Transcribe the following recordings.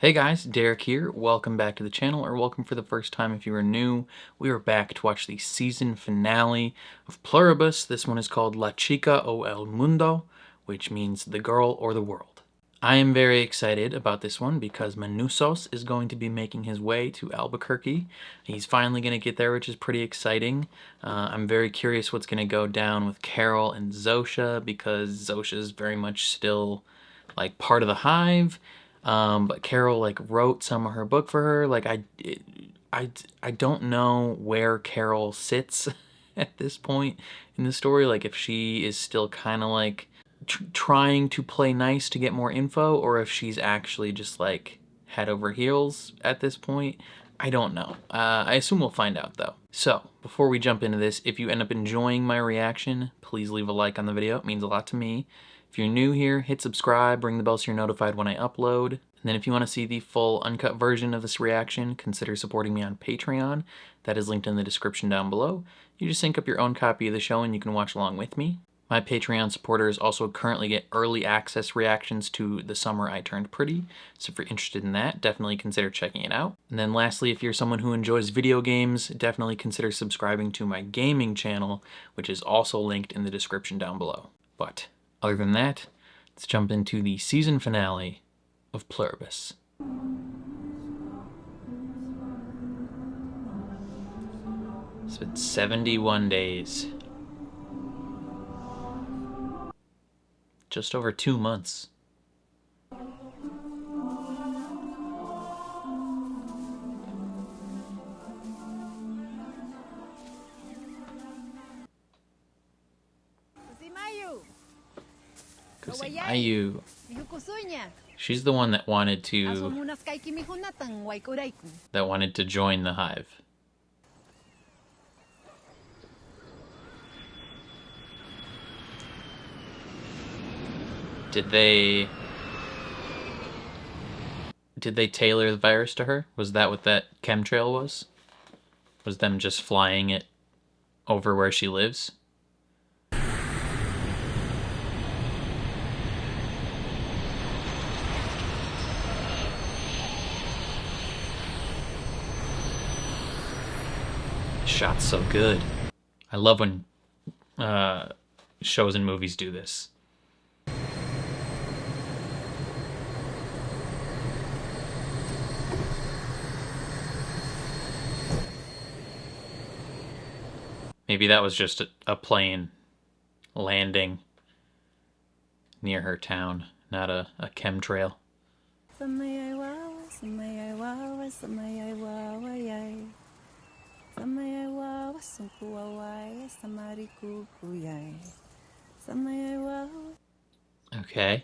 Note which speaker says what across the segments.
Speaker 1: Hey guys, Derek here. Welcome back to the channel, or welcome for the first time if you are new. We are back to watch the season finale of Pluribus. This one is called La Chica o el Mundo, which means the girl or the world. I am very excited about this one because Manusos is going to be making his way to Albuquerque. He's finally going to get there, which is pretty exciting. I'm very curious what's going to go down with Carol and Zosha, because Zosha is very much still like part of the hive. But Carol like wrote some of her book for her. Like I don't know where Carol sits at this point in the story. Like if she is still kind of like trying to play nice to get more info, or if she's actually just like head over heels at this point. I don't know. I assume we'll find out though. So before we jump into this, if you end up enjoying my reaction, please leave a like on the video. It means a lot to me. If you're new here, hit subscribe, ring the bell so you're notified when I upload. And then if you want to see the full uncut version of this reaction, consider supporting me on Patreon. That is linked in the description down below. You just sync up your own copy of the show and you can watch along with me. My Patreon supporters also currently get early access reactions to The Summer I Turned Pretty, so if you're interested in that, definitely consider checking it out. And then lastly, if you're someone who enjoys video games, definitely consider subscribing to my gaming channel, which is also linked in the description down below. But other than that, let's jump into the season finale of Pluribus. It's been 71 days. Just over 2 months. Kusimayu. She's the one that wanted to join the hive. Did they tailor the virus to her? Was that what that chemtrail was? Was them just flying it over where she lives? Shot's so good. I love when shows and movies do this. Maybe that was just a plane landing near her town, not a chemtrail. Okay.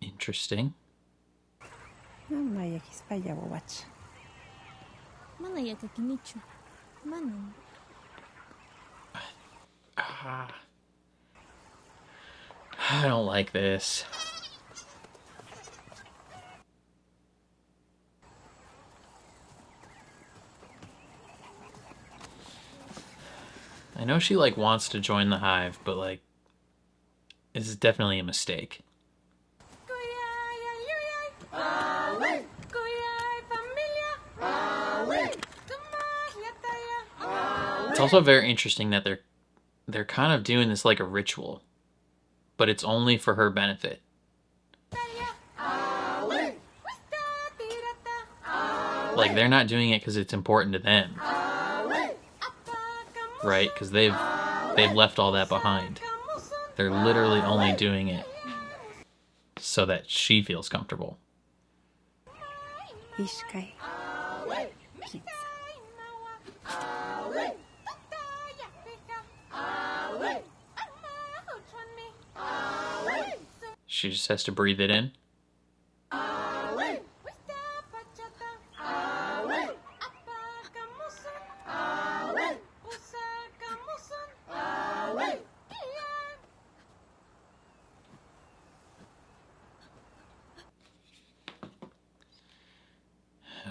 Speaker 1: Interesting. I don't like this. I know she like wants to join the hive, but like this is definitely a mistake. It's also very interesting that they're kind of doing this like a ritual, but it's only for her benefit. Like they're not doing it because it's important to them, right? Because they've left all that behind. They're literally only doing it so that she feels comfortable. She just has to breathe it in.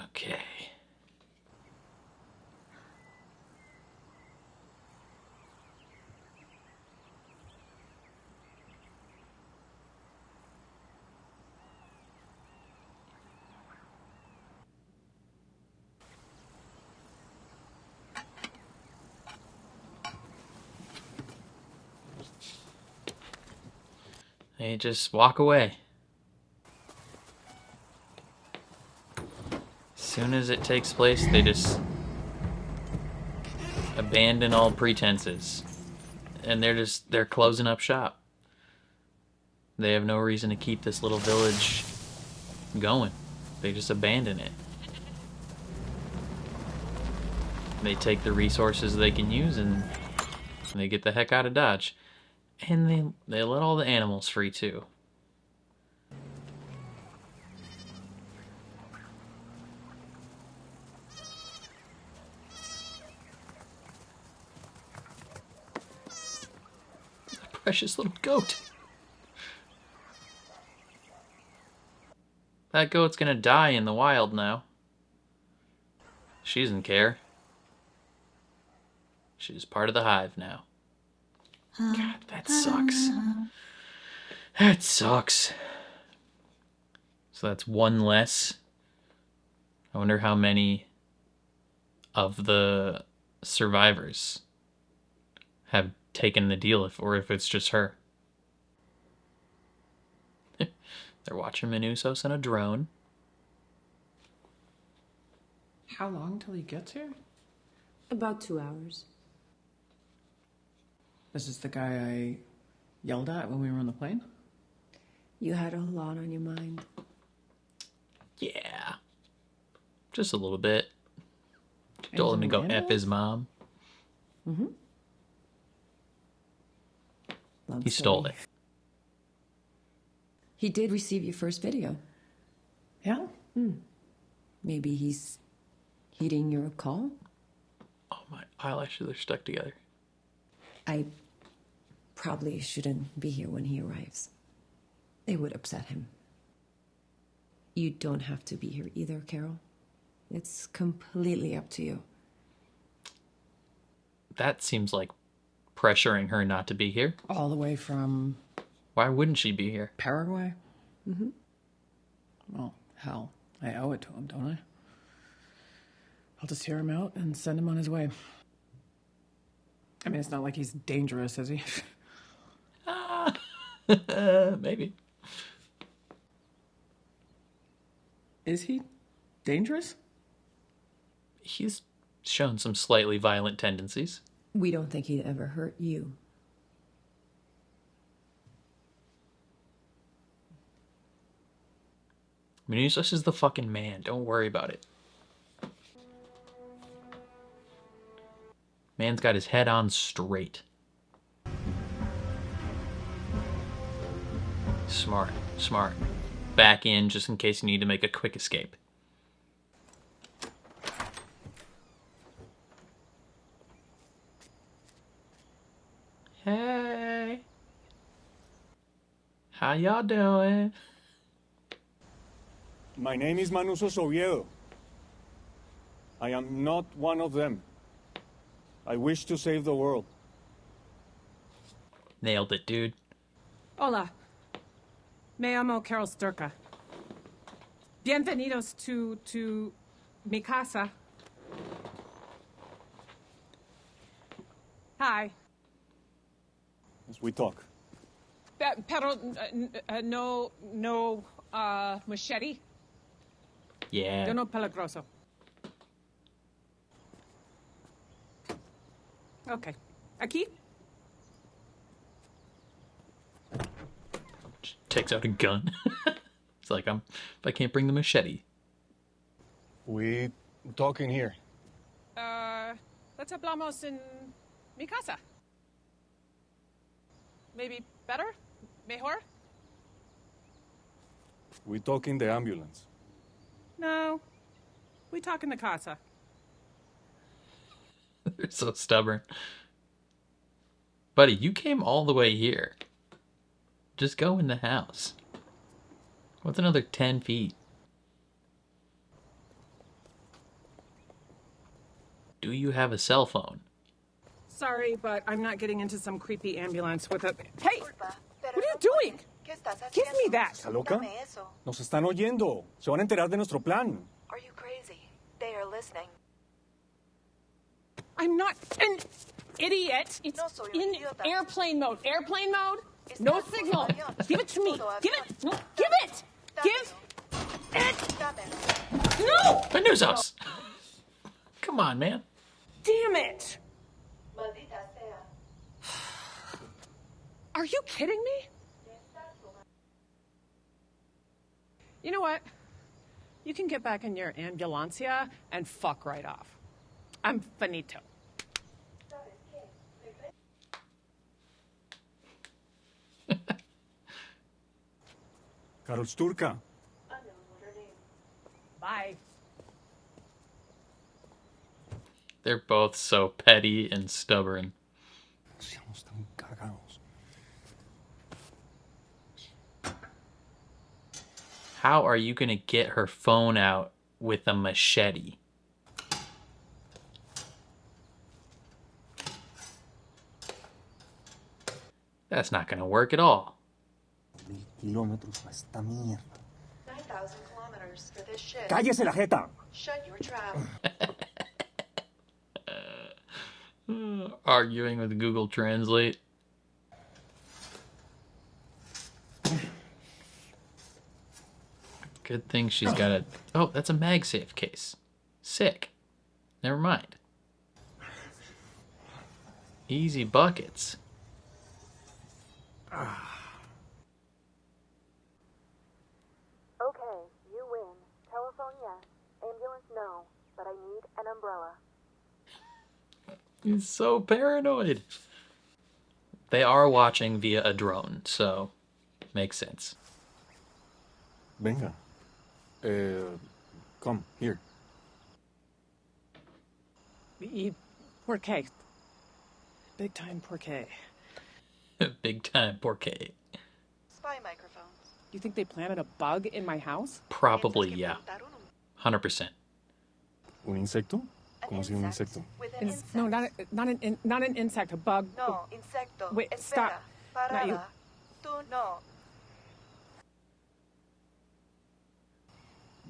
Speaker 1: Okay. They just walk away. As soon as it takes place, they just abandon all pretenses. And they're closing up shop. They have no reason to keep this little village going. They just abandon it. They take the resources they can use and they get the heck out of Dodge. And they let all the animals free too. Precious little goat. That goat's gonna die in the wild now. She doesn't care. She's part of the hive now. God, that sucks. That sucks. So that's one less. I wonder how many of the survivors have taken the deal, or if it's just her. They're watching Minusos in a drone.
Speaker 2: How long till he gets here?
Speaker 3: About 2 hours.
Speaker 2: This is the guy I yelled at when we were on the plane?
Speaker 3: You had a lot on your mind.
Speaker 1: Yeah. Just a little bit. Told him to go F his mom.
Speaker 3: Mm-hmm.
Speaker 1: He stole it.
Speaker 3: He did receive your first video.
Speaker 2: Yeah?
Speaker 3: Maybe he's heeding your call?
Speaker 1: Oh, my eyelashes are stuck together.
Speaker 3: I probably shouldn't be here when he arrives. They would upset him. You don't have to be here either, Carol. It's completely up to you.
Speaker 1: That seems like pressuring her not to be here.
Speaker 2: All the way from
Speaker 1: Why wouldn't she be here?
Speaker 2: Paraguay? Mm-hmm. Well, hell, I owe it to him, don't I? I'll just hear him out and send him on his way. I mean, it's not like he's dangerous, is he?
Speaker 1: Maybe.
Speaker 2: Is he dangerous?
Speaker 1: He's shown some slightly violent tendencies.
Speaker 3: We don't think he'd ever hurt you.
Speaker 1: Minusos is the fucking man. Don't worry about it. Man's got his head on straight. Smart, smart. Back in just in case you need to make a quick escape. Hey. How y'all doing?
Speaker 4: My name is Manusos Oviedo. I am not one of them. I wish to save the world.
Speaker 1: Nailed it, dude.
Speaker 5: Hola. Me llamo Carol Sturka. Bienvenidos to mi casa. Hi.
Speaker 4: As we talk.
Speaker 5: Pero no machete.
Speaker 1: Yeah.
Speaker 5: Yo no peligroso. Okay. Aquí?
Speaker 1: Takes out a gun. It's like, if I can't bring the machete.
Speaker 4: We talking here.
Speaker 5: Let's hablamos en mi casa. Maybe better? Mejor?
Speaker 4: We talk in the ambulance.
Speaker 5: No. We talk in the casa.
Speaker 1: They're so stubborn. Buddy, you came all the way here. Just go in the house. What's another 10 feet? Do you have a cell phone?
Speaker 5: Sorry, but I'm not getting into some creepy ambulance with a... Hey! What are you doing? Give me that!
Speaker 4: ¿Está loca? Nos están oyendo. Se van a enterar de nuestro plan.
Speaker 6: Are you crazy? They are listening.
Speaker 5: I'm not an idiot. It's
Speaker 6: No soy un
Speaker 5: in
Speaker 6: idiota.
Speaker 5: airplane mode. Airplane mode? No signal. Give it to me. Give it. No, give it. Give it. No!
Speaker 1: Menusos! Come on, man.
Speaker 5: Damn it. Are you kidding me? You know what? You can get back in your ambulancia and fuck right off. I'm finito.
Speaker 4: Carol Sturka.
Speaker 5: Bye.
Speaker 1: They're both so petty and stubborn.
Speaker 4: Seamos tan cagados.
Speaker 1: How are you gonna get her phone out with a machete? That's not gonna work at all.
Speaker 4: 1000 kilómetros a esta mierda.
Speaker 6: 9,000 kilometers for this ship.
Speaker 4: ¡Cállese la jeta!
Speaker 6: Shut your trap.
Speaker 1: Arguing with Google Translate. Good thing she's got a... Oh, that's a MagSafe case. Sick. Never mind. Easy buckets.
Speaker 6: Okay, you win. Telephone yes. Ambulance no. But I need an umbrella.
Speaker 1: He's so paranoid. They are watching via a drone, so makes sense.
Speaker 4: Venga. Come, here.
Speaker 5: Por qué? Big time por qué.
Speaker 1: Big time porque.
Speaker 6: Spy microphones.
Speaker 5: You think they planted a bug in my house?
Speaker 1: Probably, yeah. 100%.
Speaker 4: ¿Un insecto? ¿Cómo así un insecto?
Speaker 6: With an insect.
Speaker 5: No, not an insect, a bug.
Speaker 6: No, insecto.
Speaker 5: Wait,
Speaker 6: Espera.
Speaker 5: stop. Not you.
Speaker 6: Parada. Tú no.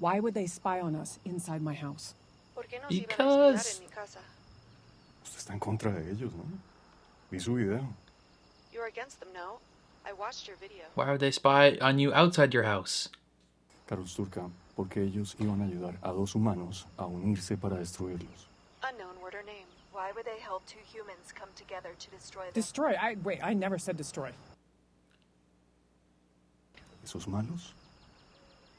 Speaker 5: Why would they spy on us inside my house?
Speaker 6: ¿Por qué nos iban a
Speaker 1: Because-
Speaker 6: espiar en mi casa?
Speaker 4: Usted está en contra de ellos, ¿no? Vi su video.
Speaker 6: You're against them, no? I watched your video.
Speaker 1: Why would they spy on you outside your house?
Speaker 4: Carol Sturka, porque ellos iban a ayudar a dos humanos a unirse para destruirlos.
Speaker 6: Unknown word or name. Why would they help two humans come together to destroy them?
Speaker 5: Destroy. I never said destroy.
Speaker 4: Esos malos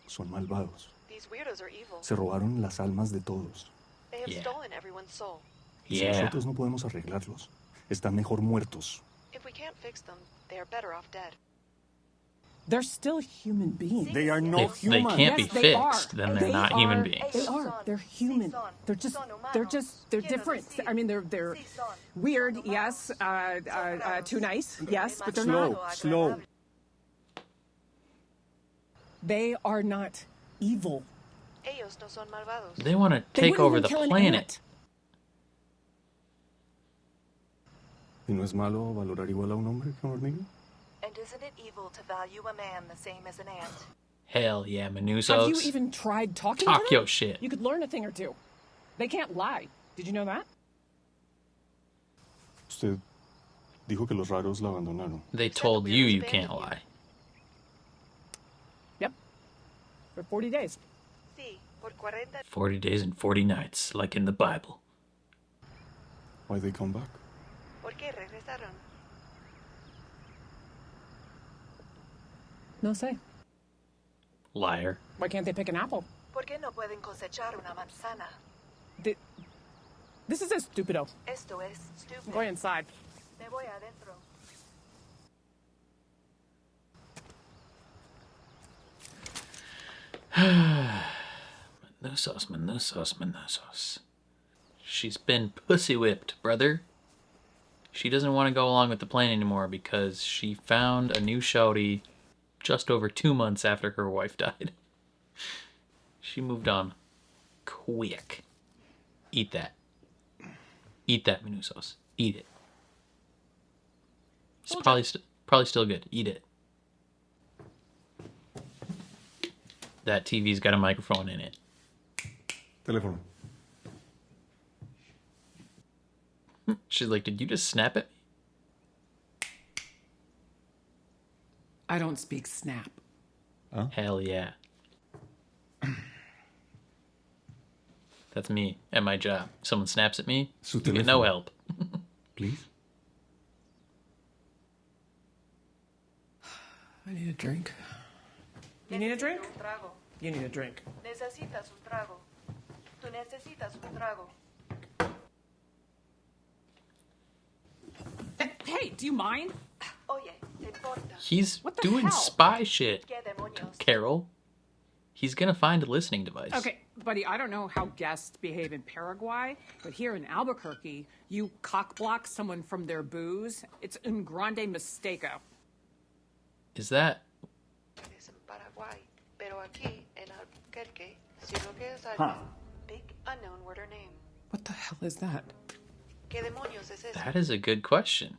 Speaker 4: son malvados.
Speaker 6: These weirdos are evil.
Speaker 4: Se robaron las almas de todos.
Speaker 6: They have
Speaker 1: Yeah.
Speaker 6: stolen everyone's soul.
Speaker 4: Y si
Speaker 1: Yeah.
Speaker 4: nosotros no podemos arreglarlos, están mejor muertos.
Speaker 6: If we can't fix them, they are better off dead.
Speaker 5: They're still human beings.
Speaker 4: They are not
Speaker 1: If they
Speaker 4: human.
Speaker 1: can't
Speaker 5: Yes,
Speaker 1: be
Speaker 5: they are.
Speaker 1: fixed, then they're
Speaker 5: They
Speaker 1: not
Speaker 5: are.
Speaker 1: human beings.
Speaker 5: They are. They're human. They're different. I mean, they're weird. Yes. Too nice. Yes, but they're not.
Speaker 4: Slow.
Speaker 5: They are not evil.
Speaker 6: Ellos no son malvados.
Speaker 1: They want to
Speaker 5: They
Speaker 1: take
Speaker 5: wouldn't
Speaker 1: over
Speaker 5: even
Speaker 1: the
Speaker 5: kill an
Speaker 1: planet.
Speaker 5: ant.
Speaker 4: ¿Y no es malo valorar igual a un hombre que a una hormiga?
Speaker 6: And isn't it evil to value a man the same as an ant?
Speaker 1: Hell yeah,
Speaker 5: Have you
Speaker 1: Menusos.
Speaker 5: even tried talking
Speaker 1: Talk
Speaker 5: to them?
Speaker 1: your shit.
Speaker 5: You could learn a thing or two. They can't lie. Did you know that?
Speaker 4: Usted dijo que los raros la abandonaron.
Speaker 1: They
Speaker 6: Said the
Speaker 1: told you
Speaker 6: weirdos
Speaker 1: you
Speaker 6: abandoned
Speaker 1: can't
Speaker 6: you.
Speaker 1: lie.
Speaker 5: Yep. For 40 days.
Speaker 6: Sí, por 40.
Speaker 1: 40 days and 40 nights, like in the Bible.
Speaker 4: Why they come back?
Speaker 6: ¿Por qué regresaron?
Speaker 5: No say.
Speaker 1: Liar.
Speaker 5: Why can't they pick an apple?
Speaker 6: ¿Por qué no pueden cosechar una manzana?
Speaker 5: This is estúpido.
Speaker 6: Esto es stupid.
Speaker 5: Go inside.
Speaker 6: Me voy adentro.
Speaker 1: Menusos. She's been pussy whipped, brother. She doesn't want to go along with the plan anymore because she found a new shouty just over 2 months after her wife died. She moved on quick. Eat that. Eat that, Menusos. Eat it. It's probably still good. Eat it. That TV's got a microphone in it.
Speaker 4: Teléfono.
Speaker 1: She's like, did you just snap at me?
Speaker 2: I don't speak snap.
Speaker 1: Hell yeah. That's me at my job. Someone snaps at me,
Speaker 4: Su
Speaker 1: you get no
Speaker 4: teléfono.
Speaker 1: help.
Speaker 4: Please?
Speaker 2: I need a drink. You need a drink? You need a drink.
Speaker 6: Necesitas un trago. Tú necesitas un trago.
Speaker 5: Hey, do you mind?
Speaker 6: Oye, ¿te importa?
Speaker 1: He's
Speaker 5: What the
Speaker 1: doing
Speaker 5: hell?
Speaker 1: spy shit,
Speaker 6: ¿Qué demonios?
Speaker 1: Carol. He's gonna find a listening device.
Speaker 5: Okay, buddy, I don't know how guests behave in Paraguay, but here in Albuquerque, you cockblock someone from their booze. It's un grande mistake.
Speaker 1: Is that...
Speaker 6: Es en Paraguay, pero aquí en Albuquerque, si lo que es alguien, big unknown word or name.
Speaker 2: What the hell is that?
Speaker 6: ¿Qué demonios es eso?
Speaker 1: That is a good question.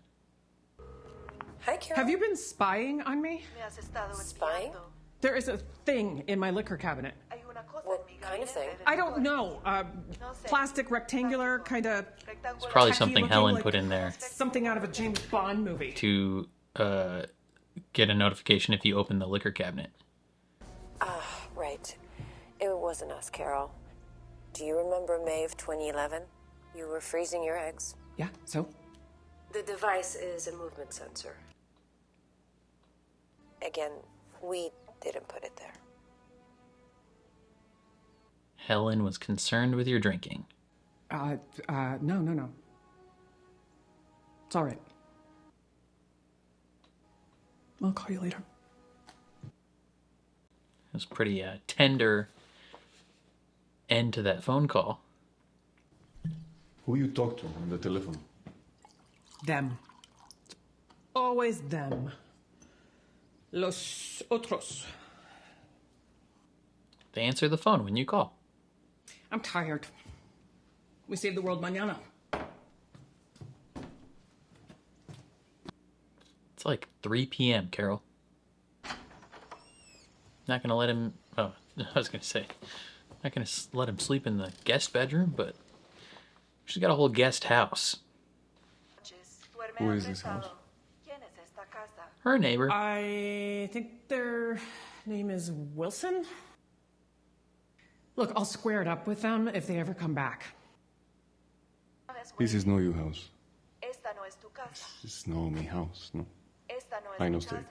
Speaker 3: Hi, Carol.
Speaker 5: Have you been spying on me?
Speaker 6: Me has estado
Speaker 3: Spying?
Speaker 6: espiando.
Speaker 5: There is a thing in my liquor cabinet.
Speaker 6: Hay una cosa
Speaker 3: What
Speaker 6: en mi
Speaker 3: kind of
Speaker 6: gabinete
Speaker 3: thing?
Speaker 6: del
Speaker 5: I don't
Speaker 6: licor.
Speaker 5: know. Plastic, rectangular, kind of
Speaker 6: Rectangular.
Speaker 1: Probably
Speaker 5: tacky
Speaker 1: something
Speaker 5: looking,
Speaker 1: Helen
Speaker 5: like
Speaker 1: put in there
Speaker 5: something out of a James Bond movie.
Speaker 1: to get a notification if you open the liquor cabinet.
Speaker 3: Right. It wasn't us, Carol. Do you remember May of 2011? You were freezing your eggs.
Speaker 2: Yeah, so?
Speaker 3: The device is a movement sensor. Again, we didn't put it there.
Speaker 1: Helen was concerned with your drinking.
Speaker 2: No. It's all right. I'll call you later.
Speaker 1: It was pretty tender end to that phone call.
Speaker 4: Who you talk to on the telephone?
Speaker 2: Them. It's always them. Los otros.
Speaker 1: They answer the phone when you call.
Speaker 2: I'm tired. We save the world mañana.
Speaker 1: It's like 3 p.m., Carol. Not gonna let him... Oh, I was gonna say. Not gonna let him sleep in the guest bedroom, but... She's got a whole guest house.
Speaker 6: Duerme
Speaker 4: Who is this
Speaker 6: apretado.
Speaker 4: house?
Speaker 6: ¿Quién es esta casa?
Speaker 1: Her neighbor.
Speaker 2: I think their name is Wilson. Look, I'll square it up with them if they ever come back.
Speaker 4: This is not your house.
Speaker 6: Esta no es tu casa.
Speaker 4: It's not my house, no.
Speaker 6: Esta no es
Speaker 4: I
Speaker 6: tu
Speaker 4: know,
Speaker 6: casa.
Speaker 4: Steve.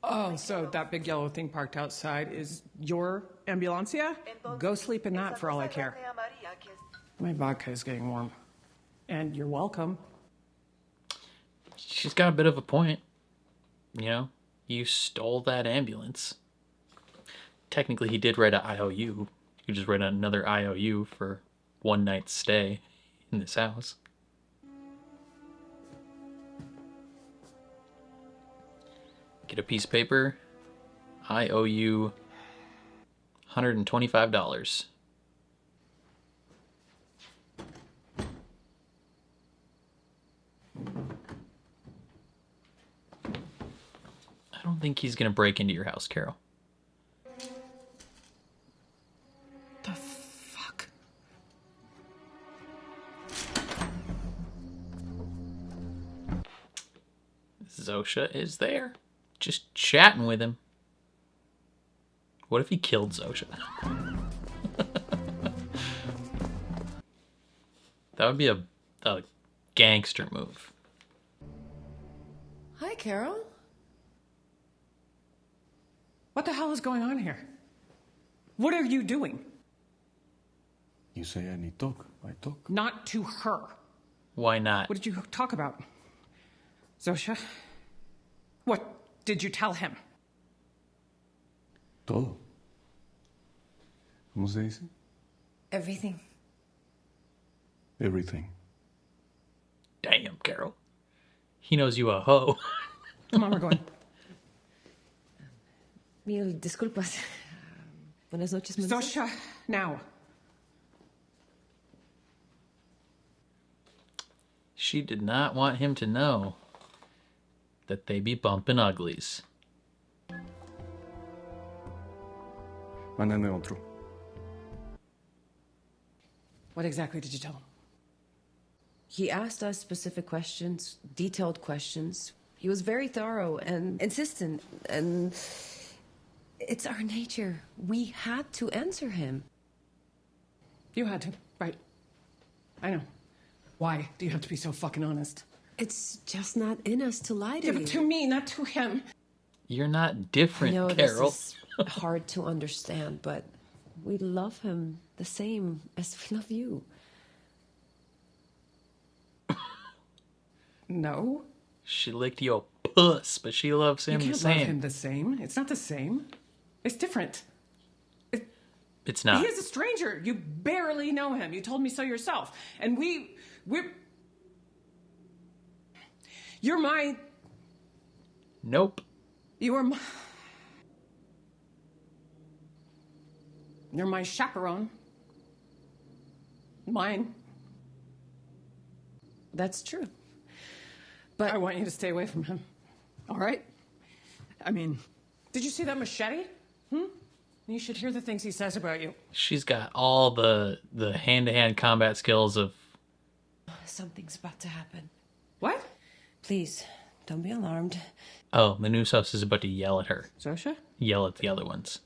Speaker 2: Oh, so that big yellow thing parked outside is your ambulancia? Go sleep in that for all I care.
Speaker 6: Esa cosa grande amarilla que es-
Speaker 2: My vodka is getting warm. And you're welcome.
Speaker 1: She's got a bit of a point. You know, you stole that ambulance. Technically, he did write an IOU. You could just write another IOU for one night's stay in this house. Get a piece of paper. I owe you $125. I don't think he's gonna break into your house, Carol.
Speaker 2: The fuck?
Speaker 1: Zosha is there, just chatting with him. What if he killed Zosha? That would be a gangster move.
Speaker 3: Hi, Carol.
Speaker 2: What the hell is going on here? What are you doing?
Speaker 4: You say I need talk. I talk.
Speaker 2: Not to her.
Speaker 1: Why not?
Speaker 2: What did you talk about? Zosha? What did you tell him?
Speaker 4: Todo. ¿Cómo se dice?
Speaker 3: Everything.
Speaker 4: Everything.
Speaker 1: Damn, Carol. He knows you a hoe.
Speaker 2: Come on, we're going.
Speaker 3: Mil disculpas. Buenas noches, Mundo.
Speaker 2: Zosha, now.
Speaker 1: She did not want him to know that they be bumping uglies.
Speaker 4: Mándame otro.
Speaker 2: What exactly did you tell him?
Speaker 3: He asked us specific questions, detailed questions. He was very thorough and insistent, and it's our nature. We had to answer him.
Speaker 5: You had to, right? I know. Why do you have to be so fucking honest?
Speaker 3: It's just not in us to lie to
Speaker 5: Yeah,
Speaker 3: you.
Speaker 5: but to me, not to him.
Speaker 1: You're not
Speaker 3: I
Speaker 1: different,
Speaker 3: know
Speaker 1: Carol.
Speaker 3: this is hard to understand, but we love him the same as we love you.
Speaker 5: No.
Speaker 1: She licked your puss, but she loves
Speaker 5: You
Speaker 1: him the
Speaker 5: can't love
Speaker 1: same.
Speaker 5: him the same. It's not the same. It's different.
Speaker 1: It's not.
Speaker 5: He is a stranger. You barely know him. You told me so yourself. And we're... You're my...
Speaker 1: Nope.
Speaker 5: You're my chaperone. Mine.
Speaker 3: That's true.
Speaker 5: But I want you to stay away from him. All right? I mean, did you see that machete? You should hear the things he says about you.
Speaker 1: She's got all the hand-to-hand combat skills of...
Speaker 3: Something's about to happen.
Speaker 5: What?
Speaker 3: Please, don't be alarmed.
Speaker 1: Oh, Manusos is about to yell at her.
Speaker 5: Zosha?
Speaker 1: Yell at the other ones.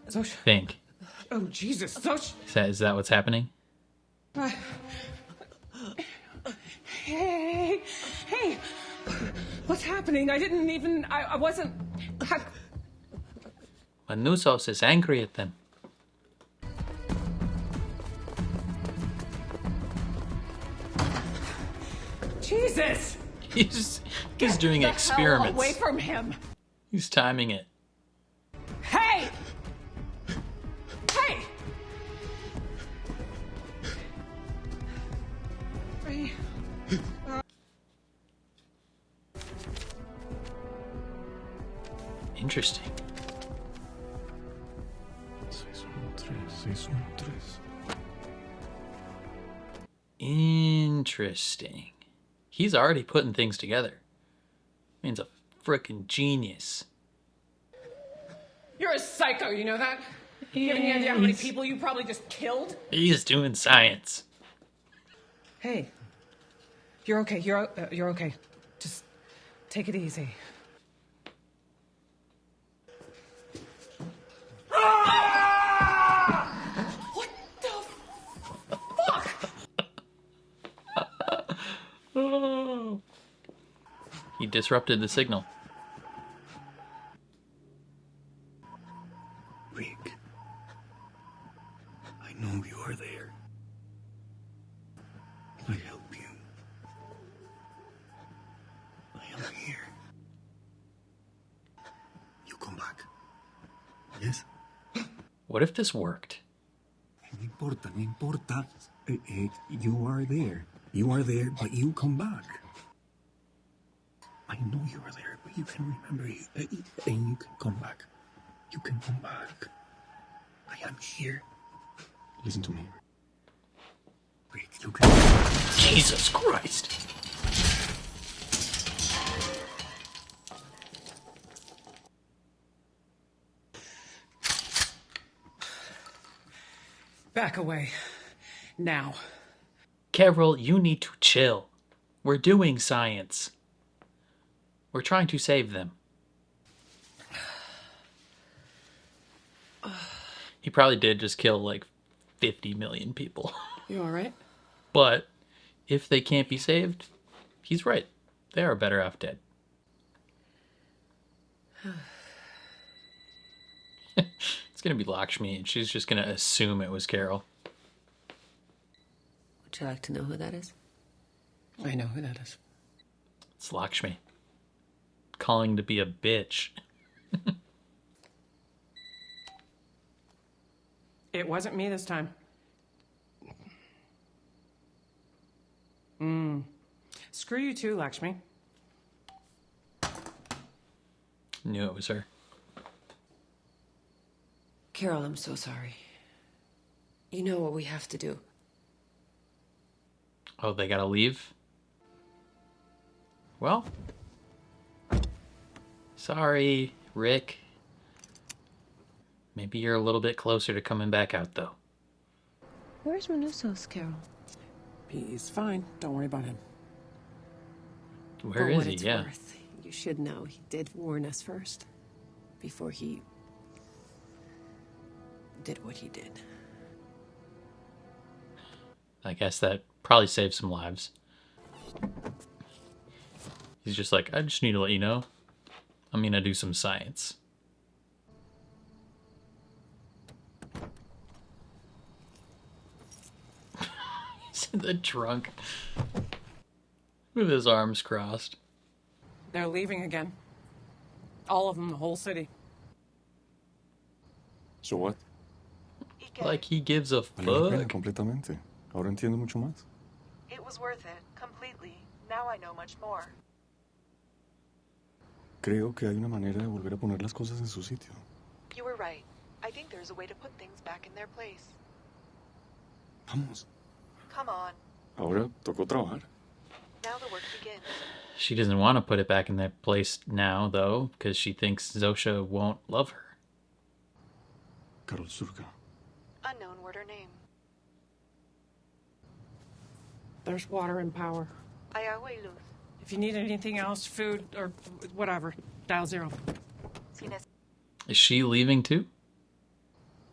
Speaker 5: Zosha?
Speaker 1: Think.
Speaker 5: Oh, Jesus. Zosha?
Speaker 1: Is that what's happening?
Speaker 5: Hey! What's happening? I wasn't...
Speaker 1: Manusos is angry at them.
Speaker 5: Jesus!
Speaker 1: He's doing
Speaker 5: Get the
Speaker 1: experiments.
Speaker 5: hell away from him!
Speaker 1: He's timing it.
Speaker 5: Hey! Hey!
Speaker 1: Interesting. Interesting. He's already putting things together. Man's a frickin' genius.
Speaker 5: You're a psycho, you know that? You have any idea how many people you probably just killed?
Speaker 1: He's doing science.
Speaker 5: Hey. You're okay. You're okay. Just take it easy. What the fuck?
Speaker 1: Oh. He disrupted the signal.
Speaker 7: Rick, I know you are there. I help you. I am here. You come back. Yes?
Speaker 1: What if this worked?
Speaker 7: No importa, no importa. You are there. You are there, but you come back. I know you are there, but you can remember and you can come back. You can come back. I am here. Listen to me. Rick, you can...
Speaker 1: Jesus Christ.
Speaker 5: Back away. Now.
Speaker 1: Carol, you need to chill. We're doing science. We're trying to save them. He probably did just kill like 50 million people.
Speaker 5: You all right?
Speaker 1: But if they can't be saved, he's right. They are better off dead. It's going to be Lakshmi, and she's just going to assume it was Carol.
Speaker 3: Would you like to know who that is?
Speaker 5: I know who that is.
Speaker 1: It's Lakshmi. Calling to be a bitch.
Speaker 5: It wasn't me this time. Screw you too, Lakshmi.
Speaker 1: Knew it was her.
Speaker 3: Carol, I'm so sorry. You know what we have to do.
Speaker 1: Oh, they gotta leave? Well. Sorry, Rick. Maybe you're a little bit closer to coming back out, though.
Speaker 3: Where's Manusos, Carol?
Speaker 5: He's fine. Don't worry about him.
Speaker 1: Where
Speaker 8: For
Speaker 1: is
Speaker 8: what
Speaker 1: he?
Speaker 8: it's
Speaker 1: Yeah.
Speaker 8: worth, you should know he did warn us first. Before he did what he did.
Speaker 1: I guess that probably saved some lives. He's just like, I just need to let you know, I'm gonna do some science. He's in the trunk with his arms crossed.
Speaker 5: They're leaving again. All of them, the whole city.
Speaker 4: So what?
Speaker 1: Like he gives a
Speaker 4: Valió la pena
Speaker 1: fuck.
Speaker 4: completamente. Ahora entiendo mucho más.
Speaker 6: It was worth it, completely. Now I know much more.
Speaker 4: Creo que hay una manera de volver a poner las cosas en su sitio.
Speaker 6: You were right. I think there's a way to put things back in their place.
Speaker 4: Vamos.
Speaker 6: Come on.
Speaker 4: Ahora tocó trabajar.
Speaker 6: Now the work begins.
Speaker 1: She doesn't want to put it back in that place now, though, because she thinks Zosha won't love her.
Speaker 4: Carol Surka.
Speaker 6: Unknown word or name.
Speaker 5: There's water and power.
Speaker 6: Ayahui luz.
Speaker 5: If you need anything else, food or whatever, dial 0.
Speaker 1: Is she leaving too?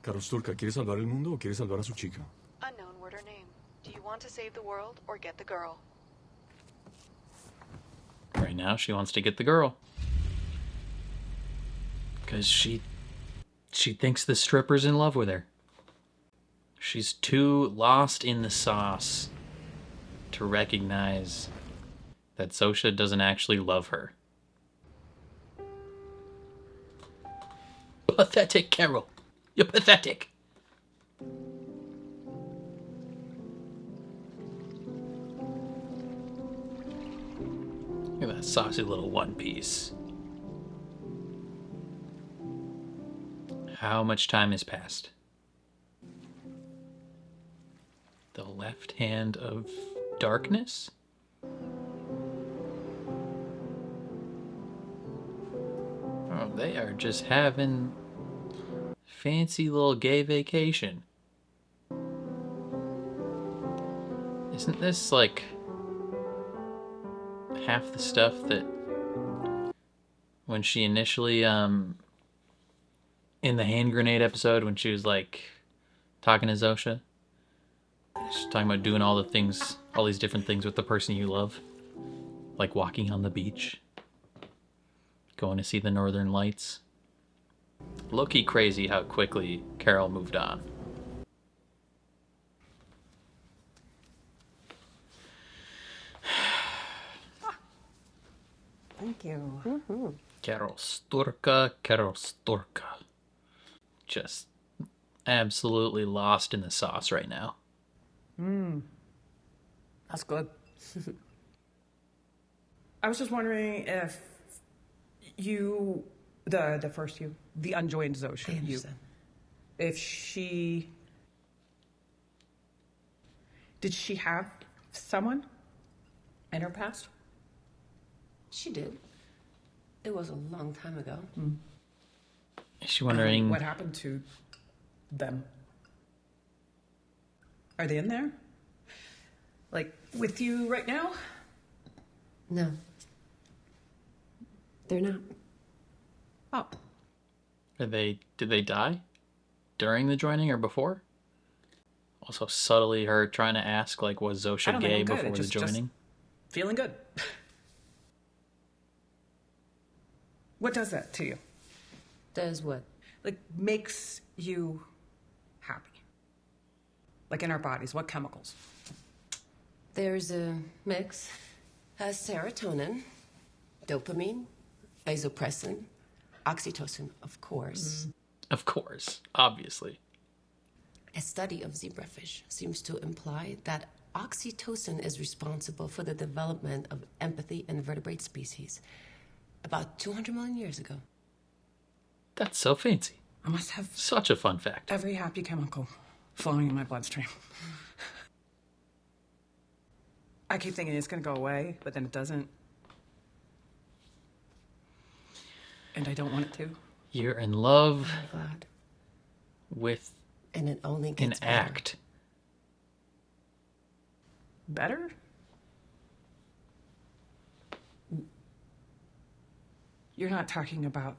Speaker 4: Carol Surka, ¿quiere salvar el mundo o quiere salvar a su chica?
Speaker 6: Unknown word or name. Do you want to save the world or get the girl?
Speaker 1: Right now, she wants to get the girl. Because she thinks the stripper's in love with her. She's too lost in the sauce to recognize that Zosha doesn't actually love her. Pathetic, Carol. You're pathetic. Look at that saucy little one piece. How much time has passed? The left hand of darkness? Oh, they are just having fancy little gay vacation. Isn't this like half the stuff that when she initially in the hand grenade episode when she was like talking to Zosha, she's talking about doing all the things, all these different things with the person you love, like walking on the beach, going to see the northern lights. Low-key crazy how quickly Carol moved on.
Speaker 8: Thank you.
Speaker 1: Carol Sturka. Just absolutely lost in the sauce right now.
Speaker 5: That's good. I was just wondering if you, the first you, the unjoined Zosha,
Speaker 3: I
Speaker 5: you,
Speaker 3: understand.
Speaker 5: if she, did she have someone in her past?
Speaker 3: She did. It was a long time ago.
Speaker 1: Is she wondering
Speaker 5: What happened to them? Are they in there? Like, with you right now?
Speaker 3: No. They're not.
Speaker 5: Oh,
Speaker 1: did they die during the joining or before? Also subtly her trying to ask like was
Speaker 5: I
Speaker 1: Zosha
Speaker 5: don't
Speaker 1: gay
Speaker 5: think I'm good.
Speaker 1: before the
Speaker 5: Just
Speaker 1: joining?
Speaker 5: feeling good. What does that to you?
Speaker 3: Does what?
Speaker 5: Like, makes you happy? Like in our bodies, what chemicals?
Speaker 3: There's a mix. Has serotonin, dopamine, vasopressin, oxytocin, of course.
Speaker 1: Of course, obviously.
Speaker 3: A study of zebrafish seems to imply that oxytocin is responsible for the development of empathy in vertebrate species about 200 million years ago.
Speaker 1: That's so fancy.
Speaker 5: I must have
Speaker 1: Such a fun fact.
Speaker 5: every happy chemical flowing in my bloodstream. I keep thinking it's going to go away, but then it doesn't. And I don't want it to.
Speaker 1: You're in love
Speaker 3: I'm glad.
Speaker 1: with
Speaker 3: And it only
Speaker 1: an
Speaker 3: gets better.
Speaker 1: act.
Speaker 5: Better? You're not talking about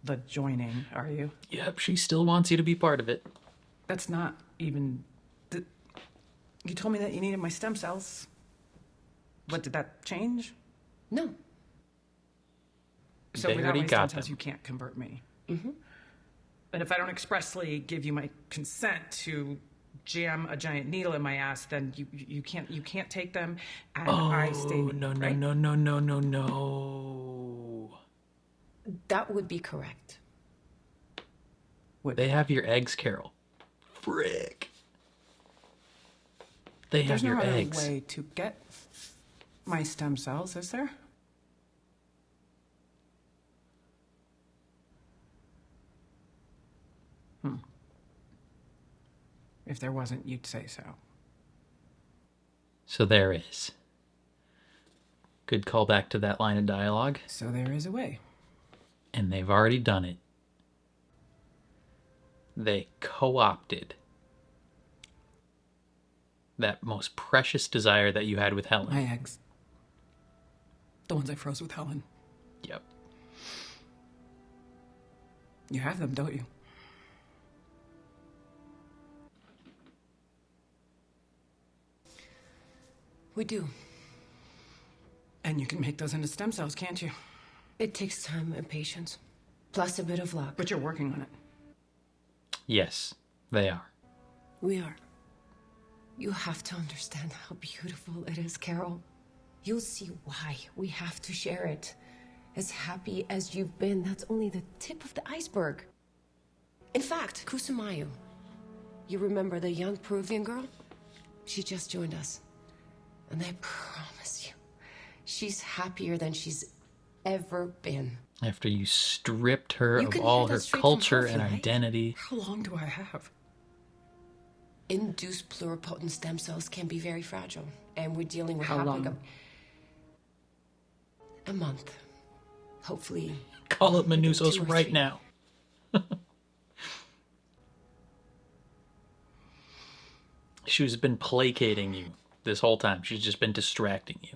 Speaker 5: the joining, are you?
Speaker 1: Yep, she still wants you to be part of it.
Speaker 5: That's not even... You told me that you needed my stem cells. What, did that change?
Speaker 3: No.
Speaker 5: So
Speaker 1: They
Speaker 5: without
Speaker 1: already
Speaker 5: my stem
Speaker 1: got
Speaker 5: cells,
Speaker 1: them.
Speaker 5: you can't convert me. Mm-hmm. And if I don't expressly give you my consent to jam a giant needle in my ass, then you can't take them, and I stay me,
Speaker 1: no,
Speaker 5: right?
Speaker 1: no.
Speaker 3: That would be correct.
Speaker 1: They have your eggs, Carol. Frick. They have
Speaker 5: There's no
Speaker 1: your
Speaker 5: other
Speaker 1: eggs.
Speaker 5: way to get my stem cells, is there? If there wasn't, you'd say so.
Speaker 1: So there is. Good callback to that line of dialogue.
Speaker 5: So there is a way.
Speaker 1: And they've already done it. They co-opted that most precious desire that you had with Helen.
Speaker 5: My eggs. The ones I froze with Helen.
Speaker 1: Yep.
Speaker 5: You have them, don't you?
Speaker 3: We do.
Speaker 5: And you can make those into stem cells, can't you?
Speaker 3: It takes time and patience, plus a bit of luck.
Speaker 5: But you're working on it.
Speaker 1: Yes, they are.
Speaker 3: We are. You have to understand how beautiful it is, Carol. You'll see why we have to share it. As happy as you've been, that's only the tip of the iceberg. In fact, Kusumayo, you remember the young Peruvian girl? She just joined us. And I promise you, she's happier than she's ever been.
Speaker 1: After you stripped her
Speaker 3: You
Speaker 1: of
Speaker 3: can
Speaker 1: all
Speaker 3: hear
Speaker 1: her
Speaker 3: that straight
Speaker 1: culture
Speaker 3: from her,
Speaker 1: and
Speaker 3: right?
Speaker 1: identity.
Speaker 5: How long do I have?
Speaker 3: Induced pluripotent stem cells can be very fragile, and we're dealing with
Speaker 5: How long?
Speaker 3: A month. Hopefully.
Speaker 1: Call it
Speaker 3: within
Speaker 1: Manusos
Speaker 3: 2 or
Speaker 1: right
Speaker 3: 3.
Speaker 1: now. She's been placating you this whole time. She's just been distracting you.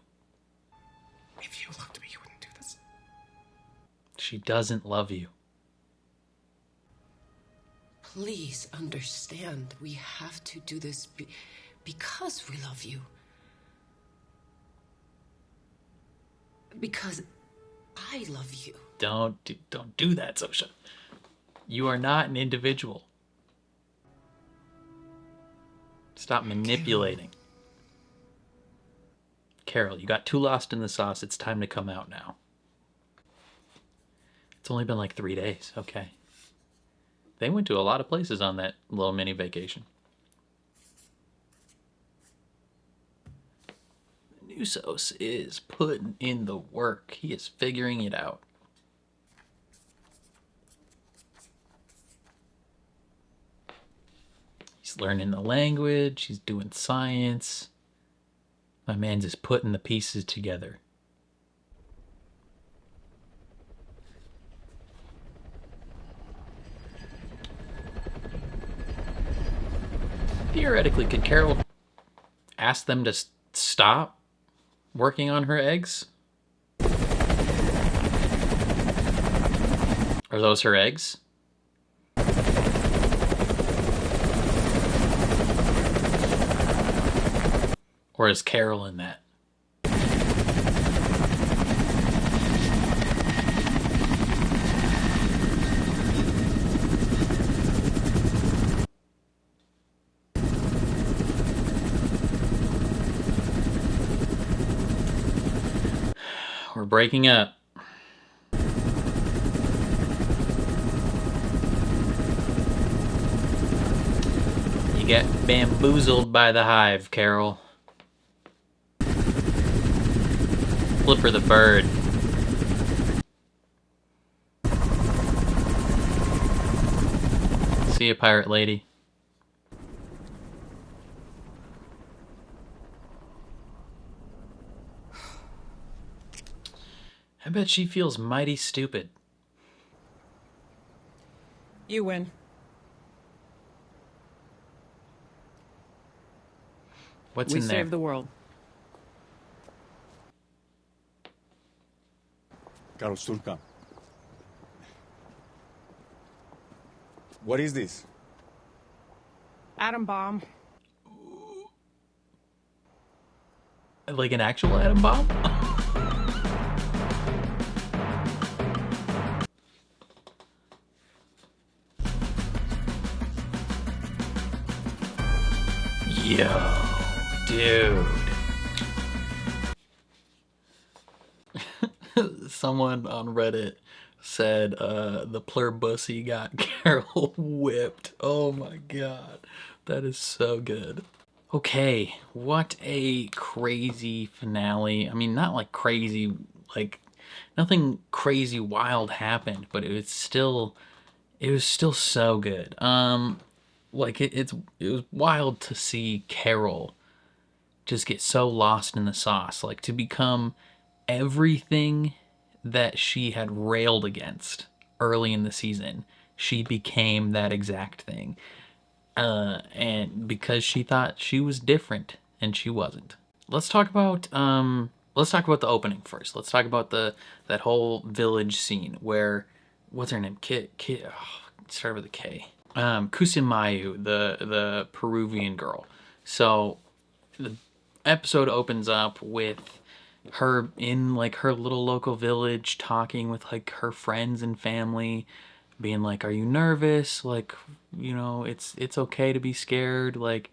Speaker 5: If you loved me, you wouldn't do this.
Speaker 1: She doesn't love you.
Speaker 3: Please understand, we have to do this because we love you. Because I love you.
Speaker 1: Don't do that, Sosha. You are not an individual. Stop manipulating. Carol, you got too lost in the sauce. It's time to come out now. It's only been like 3 days, okay? They went to a lot of places on that little mini vacation. Nusos is putting in the work. He is figuring it out. He's learning the language. He's doing science. My man's just putting the pieces together. Theoretically, could Carol ask them to stop working on her eggs? Are those her eggs? Or is Carol in that? We're breaking up. You get bamboozled by the hive, Carol. Flipper the bird. See ya, pirate lady. I bet she feels mighty stupid.
Speaker 5: You win.
Speaker 1: What's
Speaker 5: We
Speaker 1: in there?
Speaker 5: saved the world.
Speaker 4: Carol Sturka, What is this?
Speaker 5: Atom bomb.
Speaker 1: Like an actual atom bomb? Yo, dude. Someone on Reddit said the Pluribus got Carol whipped. Oh my god. That is so good. Okay, what a crazy finale. I mean, not like crazy, like nothing crazy wild happened, but it was still so good. Like it was wild to see Carol just get so lost in the sauce, like to become everything that she had railed against early in the season. She became that exact thing. And because she thought she was different and she wasn't. Let's talk about the opening first. Let's talk about that whole village scene where what's her name? Kit start with a K. Kusimayu, the Peruvian girl. So the episode opens up with her in like her little local village talking with like her friends and family, being like, are you nervous? Like, you know, it's okay to be scared. Like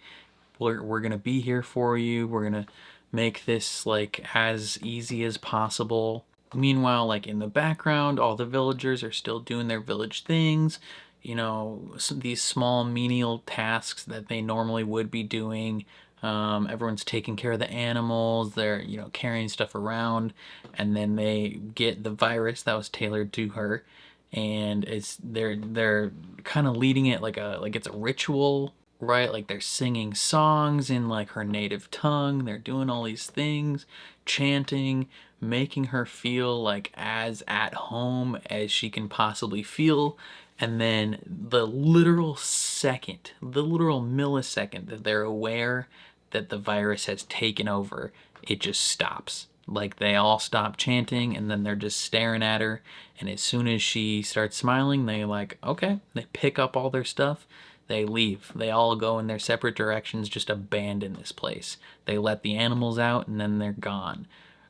Speaker 1: we're gonna be here for you. We're gonna make this like as easy as possible. Meanwhile, like in the background, all the villagers are still doing their village things, you know, these small menial tasks that they normally would be doing. Everyone's taking care of the animals. They're, you know, carrying stuff around, and then they get the virus that was tailored to her, and they're kind of leading it like it's a ritual, right? Like they're singing songs in like her native tongue. They're doing all these things, chanting, making her feel like as at home as she can possibly feel. And then the literal second, the literal millisecond that they're aware that the virus has taken over, it just stops. Like they all stop chanting and then they're just staring at her. And as soon as she starts smiling, they like, okay, they pick up all their stuff. They leave. They all go in their separate directions, just abandon this place. They let the animals out and then they're gone.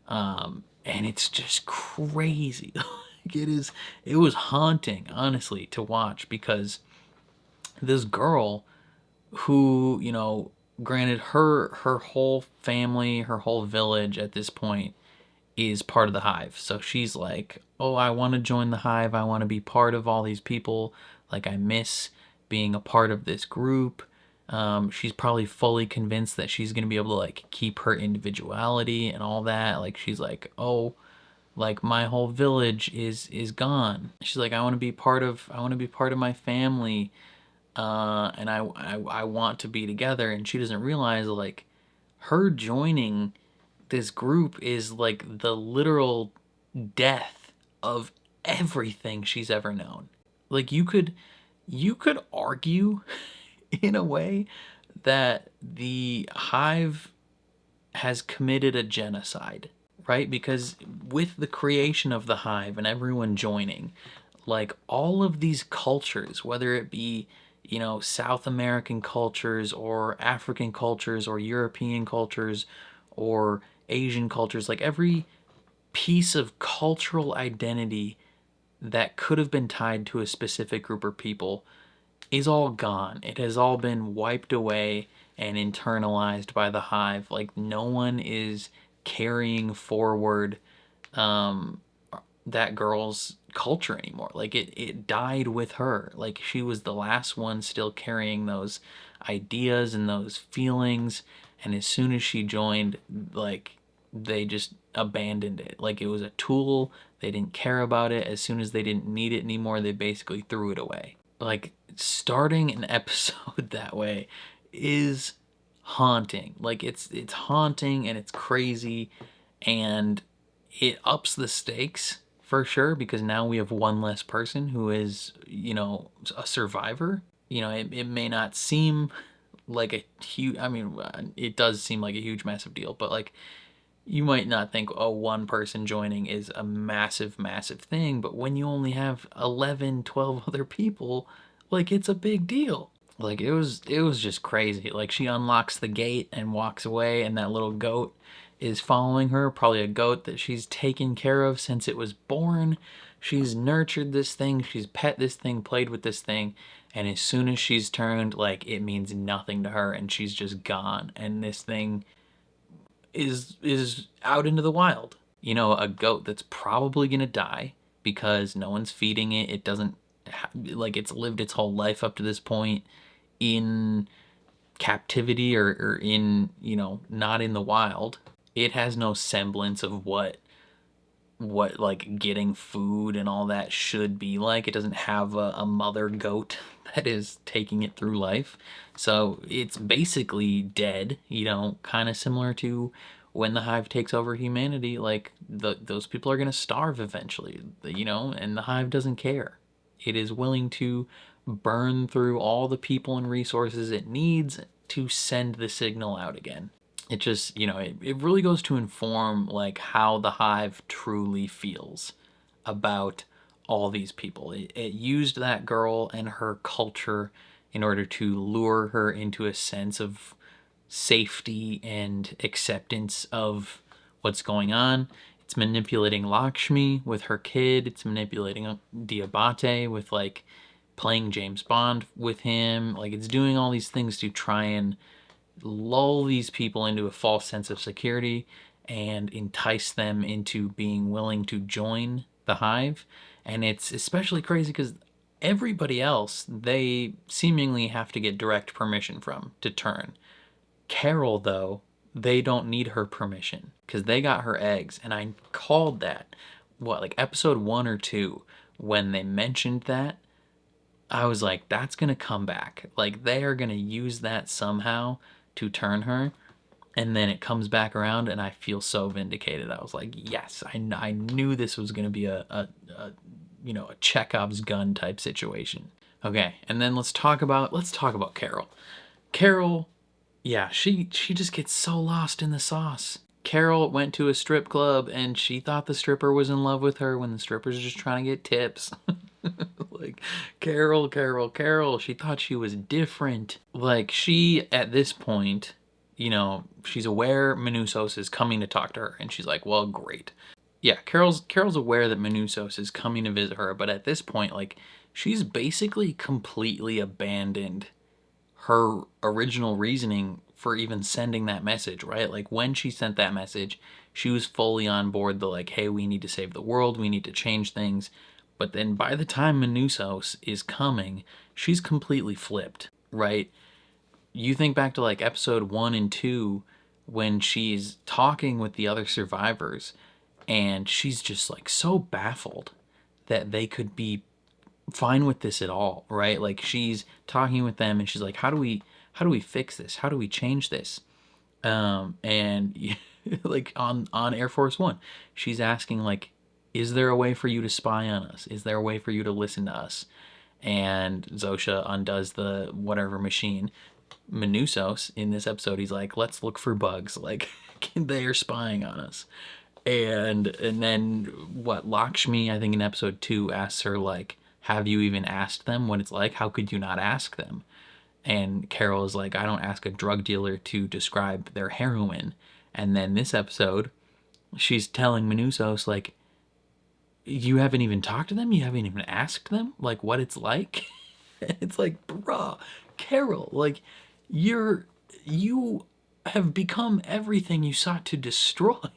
Speaker 1: And it's just crazy. It was haunting, honestly, to watch because this girl who, you know, granted her whole family, her whole village at this point is part of the hive. So she's like, "Oh, I want to join the hive. I want to be part of all these people. Like I miss being a part of this group." She's probably fully convinced that she's going to be able to like keep her individuality and all that. Like she's like, "Oh, like my whole village is gone." She's like, I want to be part of my family, and I want to be together. And she doesn't realize like her joining this group is like the literal death of everything she's ever known. Like you could argue in a way that the hive has committed a genocide, right? Because with the creation of the hive and everyone joining, like all of these cultures, whether it be, you know, South American cultures or African cultures or European cultures or Asian cultures, like every piece of cultural identity that could have been tied to a specific group of people is all gone. It has all been wiped away and internalized by the hive. Like no one is carrying forward that girl's culture anymore. Like it died with her. Like she was the last one still carrying those ideas and those feelings. And as soon as she joined, like they just abandoned it. Like it was a tool. They didn't care about it. As soon as they didn't need it anymore, they basically threw it away. Like starting an episode that way is haunting. Like it's haunting and it's crazy, and it ups the stakes for sure because now we have one less person who is, you know, a survivor. You know, it may not seem like a huge, I mean, it does seem like a huge massive deal, but like you might not think, oh, one person joining is a massive thing, but when you only have 11, 12 other people Like, it's a big deal. Like, it was just crazy. Like, she unlocks the gate and walks away, and that little goat is following her, probably a goat that she's taken care of since it was born. She's nurtured this thing, she's pet this thing, played with this thing, and as soon as she's turned, like, it means nothing to her, and she's just gone. And this thing is out into the wild. You know, a goat that's probably gonna die because no one's feeding it. It doesn't like, it's lived its whole life up to this point in captivity, or in, you know, not in the wild. It has no semblance of what like getting food and all that should be like. It doesn't have a mother goat that is taking it through life. So it's basically dead, you know, kind of similar to when the hive takes over humanity. Like, those people are going to starve eventually, you know, and the hive doesn't care. It is willing to burn through all the people and resources it needs to send the signal out again. It just, you know, it really goes to inform like how the hive truly feels about all these people. It used that girl and her culture in order to lure her into a sense of safety and acceptance of what's going on. It's manipulating Lakshmi with her kid. It's manipulating Diabate with, like, playing James Bond with him. Like, it's doing all these things to try and lull these people into a false sense of security and entice them into being willing to join the hive. And it's especially crazy because everybody else, they seemingly have to get direct permission from to turn. Carol, though, they don't need her permission because they got her eggs. And I called that, what, like episode 1 or 2, when they mentioned that. I was like, that's going to come back. Like, they are going to use that somehow to turn her. And then it comes back around, and I feel so vindicated. I was like, yes, I knew this was going to be a you know, a Chekhov's gun type situation. Okay, and then let's talk about Carol. Carol, yeah, she just gets so lost in the sauce. Carol went to a strip club, and she thought the stripper was in love with her when the stripper's just trying to get tips. Like, Carol, she thought she was different. Like, she, at this point, you know, she's aware Minusos is coming to talk to her, and she's like, well, great. Yeah, Carol's aware that Minusos is coming to visit her, but at this point, like, she's basically completely abandoned her original reasoning for even sending that message, right? Like, when she sent that message, she was fully on board the, like, hey, we need to save the world, we need to change things. But then by the time Minusos is coming, she's completely flipped, right? You think back to, like, episode 1 and 2 when she's talking with the other survivors, and she's just, like, so baffled that they could be fine with this at all, right? Like, she's talking with them and she's like, how do we fix this? How do we change this? And like, on Air Force One, she's asking, like, is there a way for you to spy on us? Is there a way for you to listen to us? And Zosha undoes the whatever machine. Minusos, in this episode, he's like, let's look for bugs. Like, they are spying on us. And then what, Lakshmi, I think in episode 2, asks her, like, have you even asked them what it's like? How could you not ask them? And Carol is like, I don't ask a drug dealer to describe their heroin. And then this episode, she's telling Minusos, like, you haven't even talked to them? You haven't even asked them, like, what it's like? It's like, bruh, Carol, like, you have become everything you sought to destroy.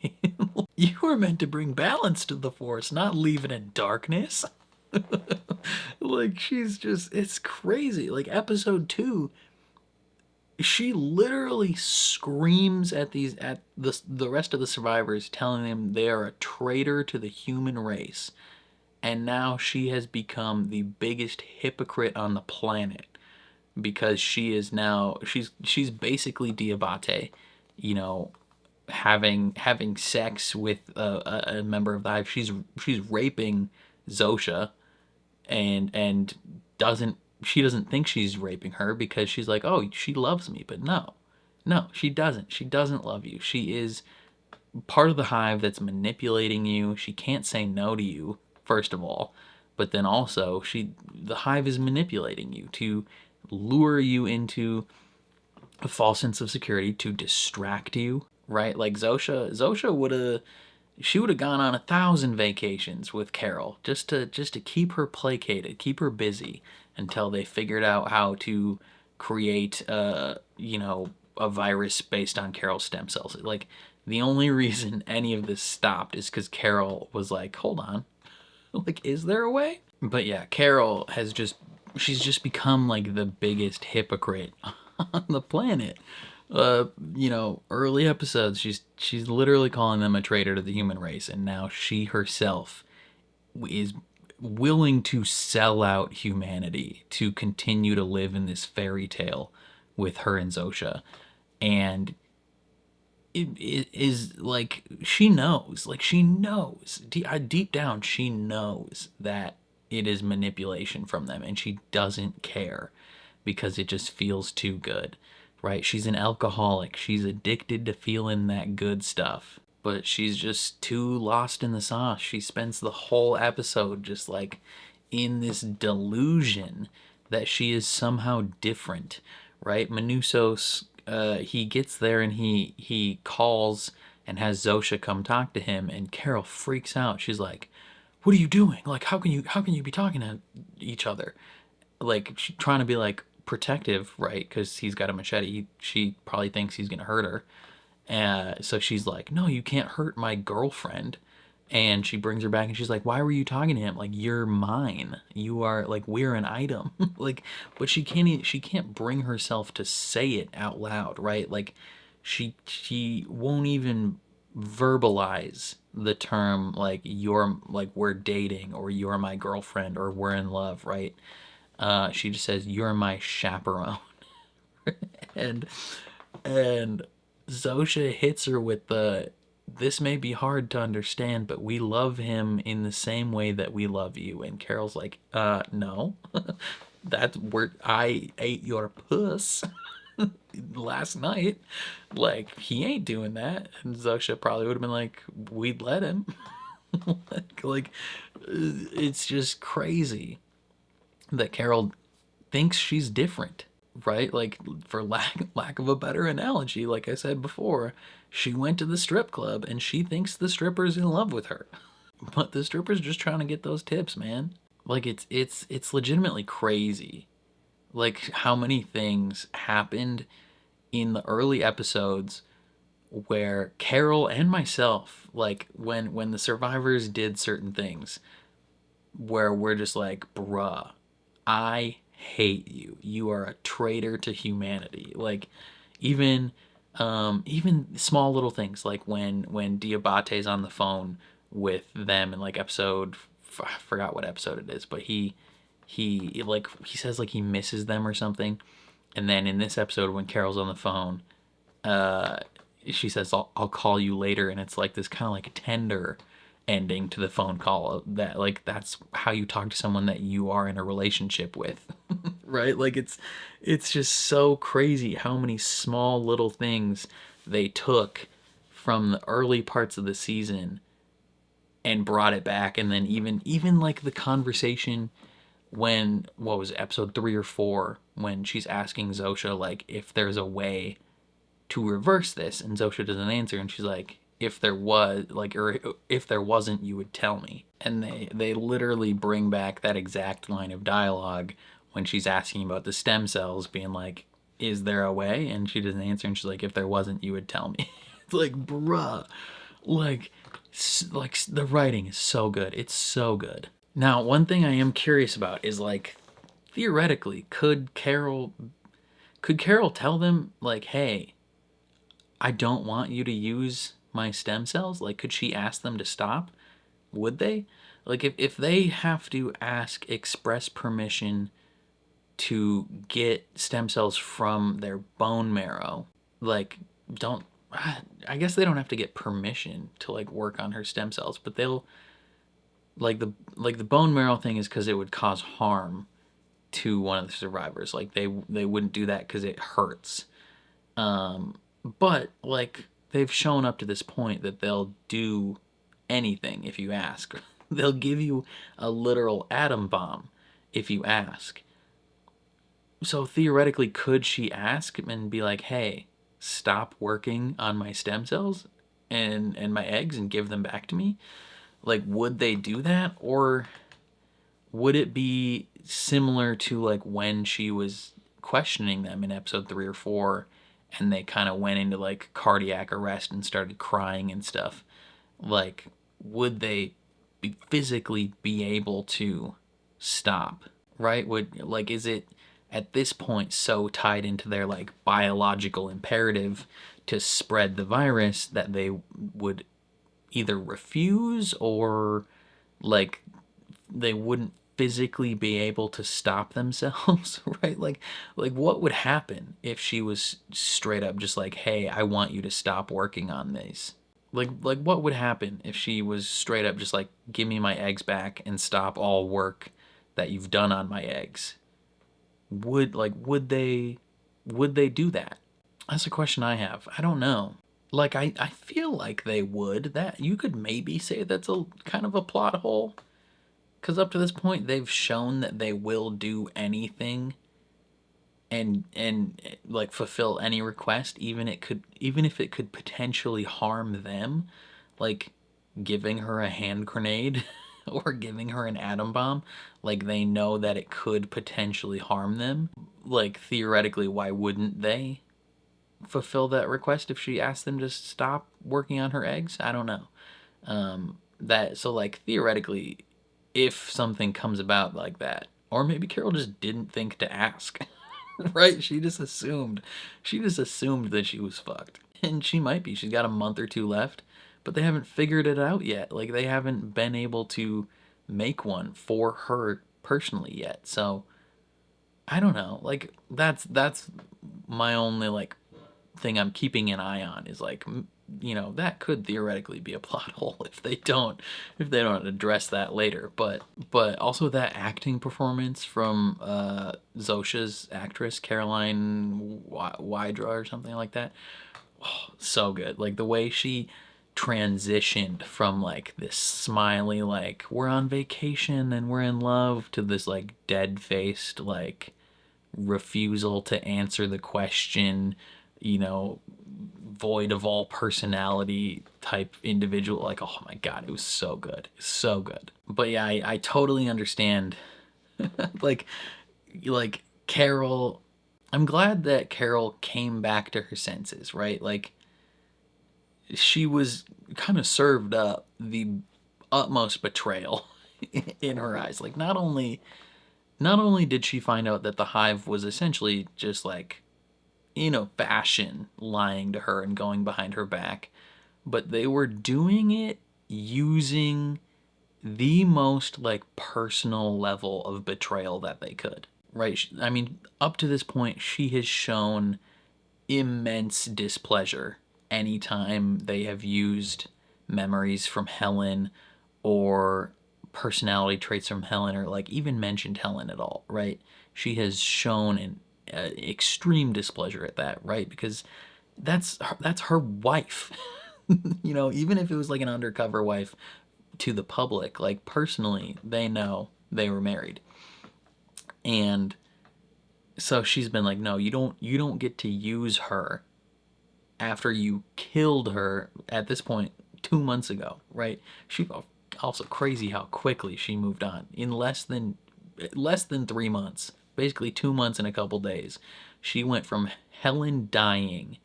Speaker 1: You were meant to bring balance to the Force, not leave it in darkness. Like, she's just, it's crazy. Like, episode 2, she literally screams at the rest of the survivors, telling them they are a traitor to the human race. And now she has become the biggest hypocrite on the planet, because she is now, she's basically Diabate, you know, having sex with a member of the hive. She's raping Zosha, and doesn't think she's raping her because she's like, oh, she loves me. But no, she doesn't love you. She is part of the hive that's manipulating you. She can't say no to you, first of all. but then also the hive is manipulating you to lure you into a false sense of security, to distract you, right? Like Zosha would have gone on 1,000 vacations with Carol just to keep her placated, keep her busy until they figured out how to create a virus based on Carol's stem cells. Like, the only reason any of this stopped is because Carol was like, hold on, like, is there a way? But yeah, Carol she's just become like the biggest hypocrite on the planet. Early episodes, she's literally calling them a traitor to the human race, and now she herself is willing to sell out humanity to continue to live in this fairy tale with her and Zosha. And it is like, she knows deep down, she knows that it is manipulation from them, and she doesn't care because it just feels too good, right? She's an alcoholic. She's addicted to feeling that good stuff, but she's just too lost in the sauce. She spends the whole episode just like in this delusion that she is somehow different, right? Manusos, he gets there and he calls and has Zosha come talk to him, and Carol freaks out. She's like, "What are you doing? Like, how can you be talking to each other?" Like, she's trying to be like protective, right? Because he's got a machete. She probably thinks he's gonna hurt her. So she's like, "No, you can't hurt my girlfriend." And she brings her back and she's like, "Why were you talking to him? Like, you're mine. You are, like, we're an item." Like, but she can't bring herself to say it out loud, right? Like, she won't even verbalize the term, like, you're, like, we're dating, or you're my girlfriend, or we're in love, right? She just says, "You're my chaperone." and and Zosha hits her with "This may be hard to understand, but we love him in the same way that we love you." And Carol's like, no. That's where I ate your puss last night. Like, he ain't doing that." And Zosha probably would have been like, "We'd let him." like, it's just crazy that Carol thinks she's different, right? Like, for lack of a better analogy, like I said before, she went to the strip club and she thinks the stripper's in love with her, but the stripper's just trying to get those tips, man. Like, it's legitimately crazy, like, how many things happened in the early episodes where Carol and myself, like, when the survivors did certain things, where we're just like, "Bruh, I hate you. You are a traitor to humanity." Like, even small little things, like when Diabate's on the phone with them in, like, episode, I forgot what episode it is, but he says, like, he misses them or something. And then in this episode, when Carol's on the phone, she says, I'll call you later, and it's like this kind of like tender ending to the phone call, that, like, that's how you talk to someone that you are in a relationship with. Right? Like, it's just so crazy how many small little things they took from the early parts of the season and brought it back. And then even like the conversation when, what was it, episode 3 or 4, when she's asking Zosha, like, if there's a way to reverse this, and Zosha doesn't answer, and she's like, "If there was, like, or if there wasn't, you would tell me." And they literally bring back that exact line of dialogue when she's asking about the stem cells, being like, "Is there a way?" And she doesn't answer, and she's like, "If there wasn't, you would tell me." It's like, bruh, like the writing is so good. It's so good. Now, one thing I am curious about is, like, theoretically, could Carol tell them, like, "Hey, I don't want you to use my stem cells"? Like, could she ask them to stop? Would they? Like, if they have to ask express permission to get stem cells from their bone marrow, like, don't, I guess they don't have to get permission to, like, work on her stem cells, but they'll, like, the bone marrow thing is because it would cause harm to one of the survivors. Like, they wouldn't do that because it hurts. But, like, they've shown up to this point that they'll do anything if you ask. They'll give you a literal atom bomb if you ask. So theoretically, could she ask and be like, hey, stop working on my stem cells and my eggs and give them back to me? Like, would they do that? Or would it be similar to like when she was questioning them in episode 3 or 4 and they kind of went into like cardiac arrest and started crying and stuff? Like, would they physically be able to stop? Right? Would, like, is it at this point so tied into their like biological imperative to spread the virus that they would either refuse or like they wouldn't physically be able to stop themselves? Right? Like what would happen if she was straight up just like, hey, I want you to stop working on these? Like what would happen if she was straight up just like, give me my eggs back and stop all work that you've done on my eggs? Would they do that? That's a question I have. I don't know. Like I feel like they would. That you could maybe say that's a kind of a plot hole. Because up to this point, they've shown that they will do anything and like fulfill any request, even if it could potentially harm them, like giving her a hand grenade or giving her an atom bomb. Like they know that it could potentially harm them. Like theoretically, why wouldn't they fulfill that request if she asked them to stop working on her eggs? I don't know. That so like theoretically, if something comes about like that, or maybe Carol just didn't think to ask. Right? She just assumed that she was fucked. And she might be. She's got a month or two left, but they haven't figured it out yet. Like they haven't been able to make one for her personally yet. So I don't know. Like that's my only like thing I'm keeping an eye on is like, that could theoretically be a plot hole if they don't address that later. But also that acting performance from Zosha's actress Caroline Wydra or something like that. Oh, so good. Like the way she transitioned from like this smiley like we're on vacation and we're in love to this like dead-faced like refusal to answer the question, you know, void of all personality type individual. Like, oh my god, it was so good, so good. But yeah, I totally understand. like like Carol, I'm glad that Carol came back to her senses, right? Like she was kind of served up the utmost betrayal in her eyes. Like not only did she find out that the hive was essentially just like, fashion lying to her and going behind her back, but they were doing it using the most like personal level of betrayal that they could, right? I mean, up to this point, she has shown immense displeasure anytime they have used memories from Helen or personality traits from Helen or like even mentioned Helen at all, right? She has shown an extreme displeasure at that, right? Because that's her wife. Even if it was like an undercover wife to the public, like personally, they know they were married. And so she's been like, no, you don't get to use her after you killed her at this point 2 months ago, right? She also crazy how quickly she moved on in less than 3 months, basically 2 months and a couple days. She went from Helen dying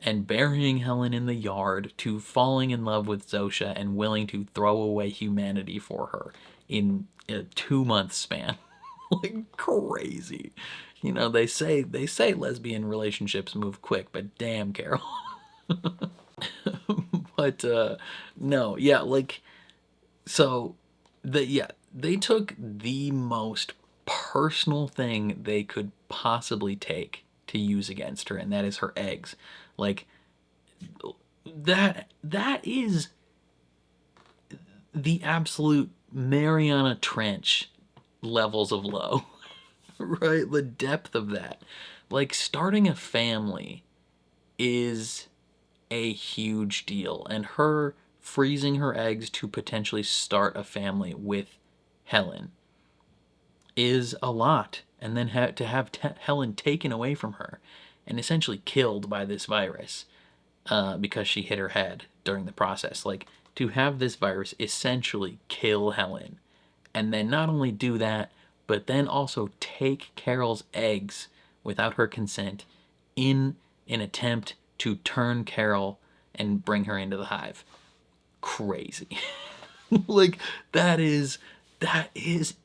Speaker 1: and burying Helen in the yard to falling in love with Zosha and willing to throw away humanity for her in a 2 month span. Like crazy. They say lesbian relationships move quick, but damn, Carol. But no, yeah, like so they took the most personal thing they could possibly take to use against her, and that is her eggs. Like that is the absolute Mariana Trench levels of low. Right? The depth of that. Like starting a family is a huge deal, and her freezing her eggs to potentially start a family with Helen is a lot. And then to have Helen taken away from her and essentially killed by this virus because she hit her head during the process. Like, to have this virus essentially kill Helen, and then not only do that, but then also take Carol's eggs without her consent in an attempt to turn Carol and bring her into the hive. Crazy. Like, that is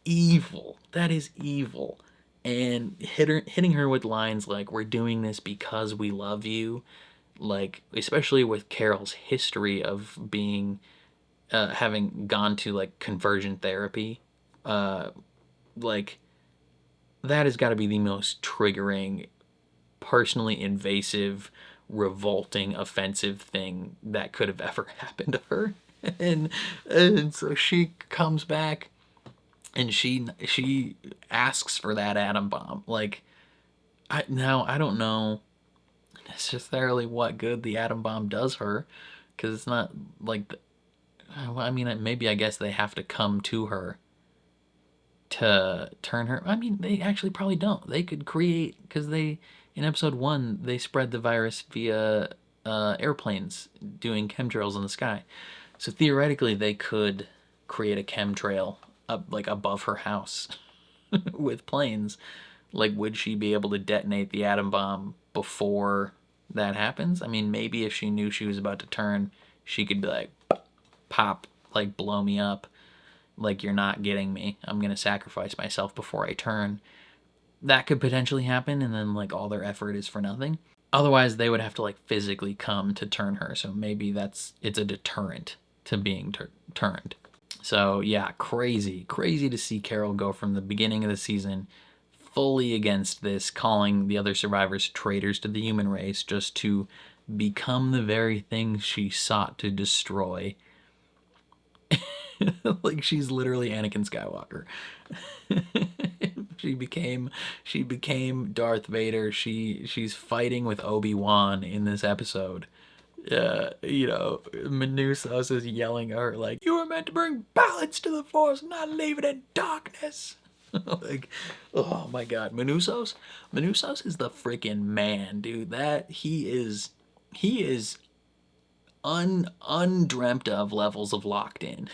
Speaker 1: evil. That is evil. And hitting her with lines like, "We're doing this because we love you," like, especially with Carol's history of being having gone to like conversion therapy, like, that has got to be the most triggering, personally invasive, revolting, offensive thing that could have ever happened to her. And so she comes back and she asks for that atom bomb. Like, I don't know necessarily what good the atom bomb does her, because it's not like, I mean, maybe I guess they have to come to her to turn her. I mean, they actually probably don't. They could create, because they, in episode 1, they spread the virus via airplanes doing chemtrails in the sky. So theoretically, they could create a chemtrail up like above her house with planes. Like, would she be able to detonate the atom bomb before that happens? I mean, maybe if she knew she was about to turn, she could be like, pop, like, blow me up. Like, you're not getting me. I'm going to sacrifice myself before I turn. That could potentially happen, and then, like, all their effort is for nothing. Otherwise, they would have to, like, physically come to turn her. So maybe it's a deterrent to being turned. So, yeah, crazy to see Carol go from the beginning of the season fully against this, calling the other survivors traitors to the human race, just to become the very thing she sought to destroy. Like, she's literally Anakin Skywalker. She became Darth Vader. She's fighting with Obi-Wan in this episode. You know, Manusos is yelling at her like, "You were meant to bring balance to the Force, not leave it in darkness." Like, oh my god, Manusos is the freaking man, dude. That he is undreamt of levels of locked in.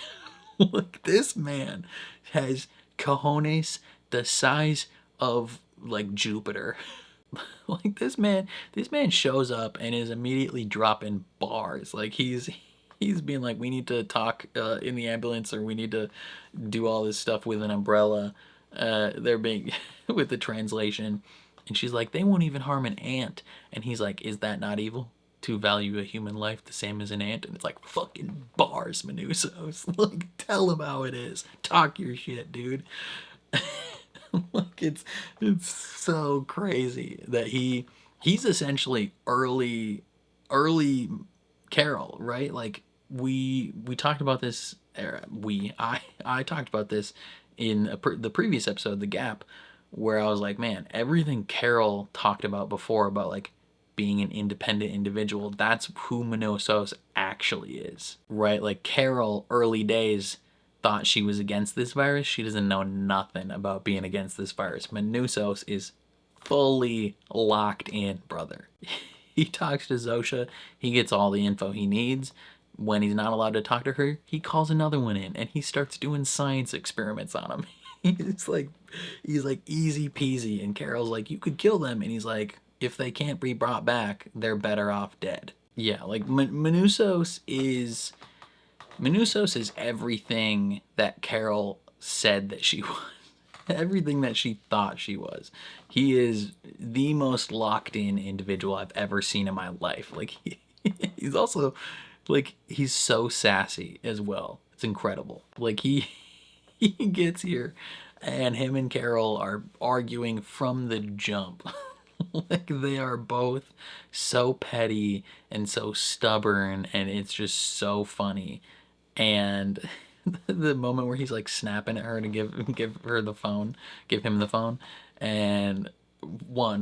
Speaker 1: Like, this man has cojones the size of like Jupiter. Like, this man shows up and is immediately dropping bars. Like, he's being like, "We need to talk in the ambulance," or "We need to do all this stuff with an umbrella." They're being with the translation, and she's like, "They won't even harm an ant," and he's like, "Is that not evil? To value a human life the same as an ant?" And it's like, fucking bars, Manusos. Like, tell him how it is. Talk your shit, dude. Like, it's so crazy that he's essentially early Carol, right? Like, we talked about this. I talked about this in the previous episode, The Gap, where I was like, man, everything Carol talked about before about like being an independent individual, that's who Manusos actually is, right? Like, Carol, early days, thought she was against this virus. She doesn't know nothing about being against this virus. Manusos is fully locked in, brother. He talks to Zosha. He gets all the info he needs. When he's not allowed to talk to her, he calls another one in, and he starts doing science experiments on him. He's like easy peasy, and Carol's like, "You could kill them," and he's like, "If they can't be brought back, they're better off dead." Yeah, like, Manusos is everything that Carol said that she was. Everything that she thought she was. He is the most locked in individual I've ever seen in my life. Like, he's also, like, he's so sassy as well. It's incredible. Like, he gets here and him and Carol are arguing from the jump. Like, they are both so petty and so stubborn, and it's just so funny. And the moment where he's like snapping at her to give him the phone, and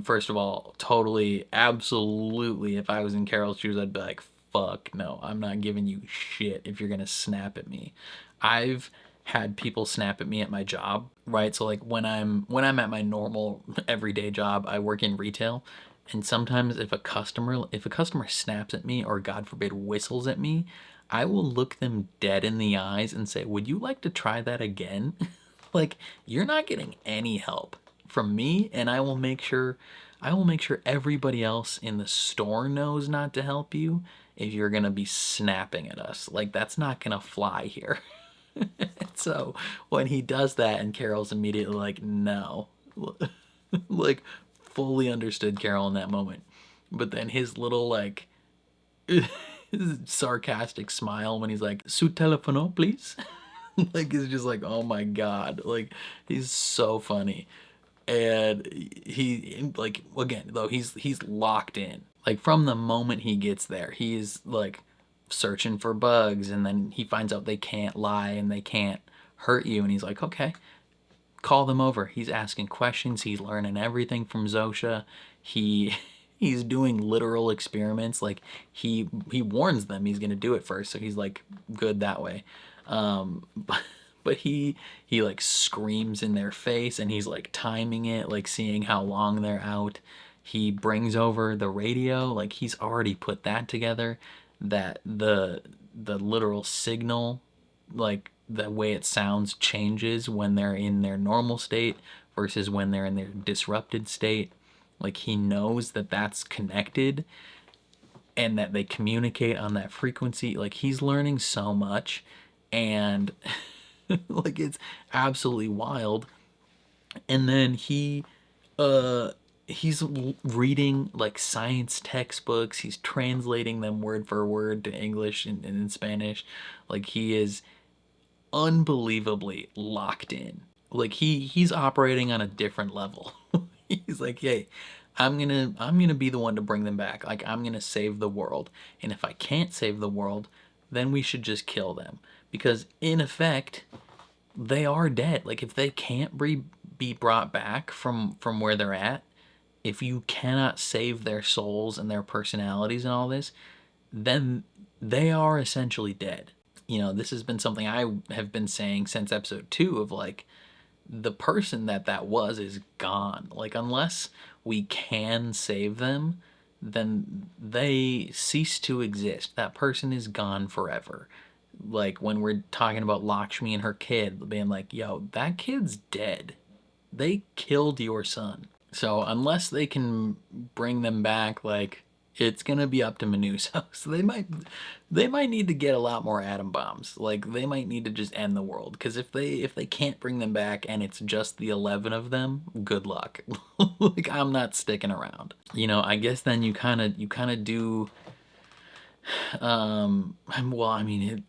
Speaker 1: first of all, totally, absolutely, if I was in Carol's shoes, I'd be like, fuck no, I'm not giving you shit if you're gonna snap at me. I've had people snap at me at my job, right? So like when I'm at my normal everyday job, I work in retail, and sometimes if a customer snaps at me or God forbid whistles at me, I will look them dead in the eyes and say, "Would you like to try that again?" Like, you're not getting any help from me, and I will make sure everybody else in the store knows not to help you if you're gonna be snapping at us. Like, that's not gonna fly here. So when he does that and Carol's immediately like, no. Like, fully understood Carol in that moment. But then his little like sarcastic smile when he's like, "Su telefono, please." Like, it's just like, oh my god, like, he's so funny. And he, like, again though, he's locked in, like, from the moment he gets there. He's like searching for bugs, and then he finds out they can't lie and they can't hurt you, and he's like, okay, call them over. He's asking questions, he's learning everything from Zosha. he he's doing literal experiments. Like, he warns them he's gonna do it first, so he's like good that way. But he like screams in their face, and he's like timing it, like seeing how long they're out. He brings over the radio, like he's already put that together, that the literal signal, like the way it sounds changes when they're in their normal state versus when they're in their disrupted state. Like, he knows that that's connected and that they communicate on that frequency. Like, he's learning so much, and like, it's absolutely wild. And then he's reading like science textbooks, he's translating them word for word to English and in Spanish. Like, he is unbelievably locked in. Like, he's operating on a different level. He's like, hey, I'm gonna be the one to bring them back. Like, I'm gonna save the world, and if I can't save the world, then we should just kill them, because in effect they are dead. Like, if they can't be brought back from where they're at, if you cannot save their souls and their personalities and all this, then they are essentially dead. This has been something I have been saying since episode 2, of like, the person that was is gone. Like, unless we can save them, then they cease to exist. That person is gone forever. Like, when we're talking about Lakshmi and her kid being like, yo, that kid's dead. They killed your son. So unless they can bring them back, like, it's gonna be up to Menuso. So they might need to get a lot more atom bombs. Like, they might need to just end the world. Because if they can't bring them back and it's just the 11 of them, good luck. Like, I'm not sticking around. I guess then you kind of do. Well, I mean,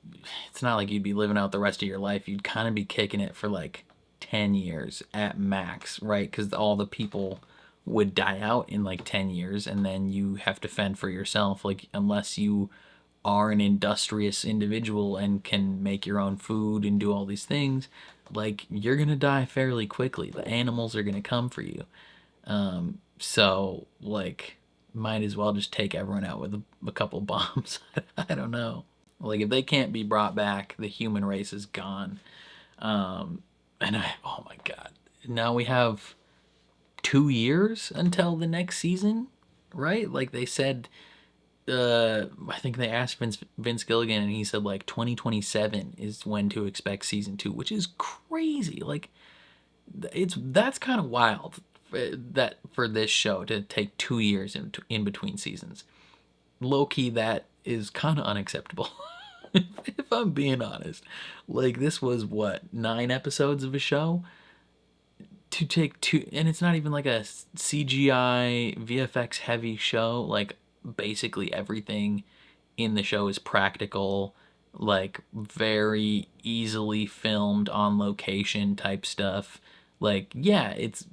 Speaker 1: it's not like you'd be living out the rest of your life. You'd kind of be kicking it for like 10 years at max, right? Because all the people would die out in like 10 years, and then you have to fend for yourself. Like, unless you are an industrious individual and can make your own food and do all these things, like, you're gonna die fairly quickly. The animals are gonna come for you. So, like, might as well just take everyone out with a couple bombs. I don't know. Like, if they can't be brought back, the human race is gone. Oh my god. Now we have 2 years until the next season, right? Like, they said, I think they asked Vince Gilligan, and he said like 2027 is when to expect season 2, which is crazy. Like, that's kind of wild, that for this show to take 2 years in between seasons. Low key, that is kind of unacceptable. If I'm being honest. Like, this was what, 9 episodes of a show? To take 2, and it's not even like a CGI VFX heavy show. Like, basically everything in the show is practical, like, very easily filmed on location type stuff. Like, yeah, it's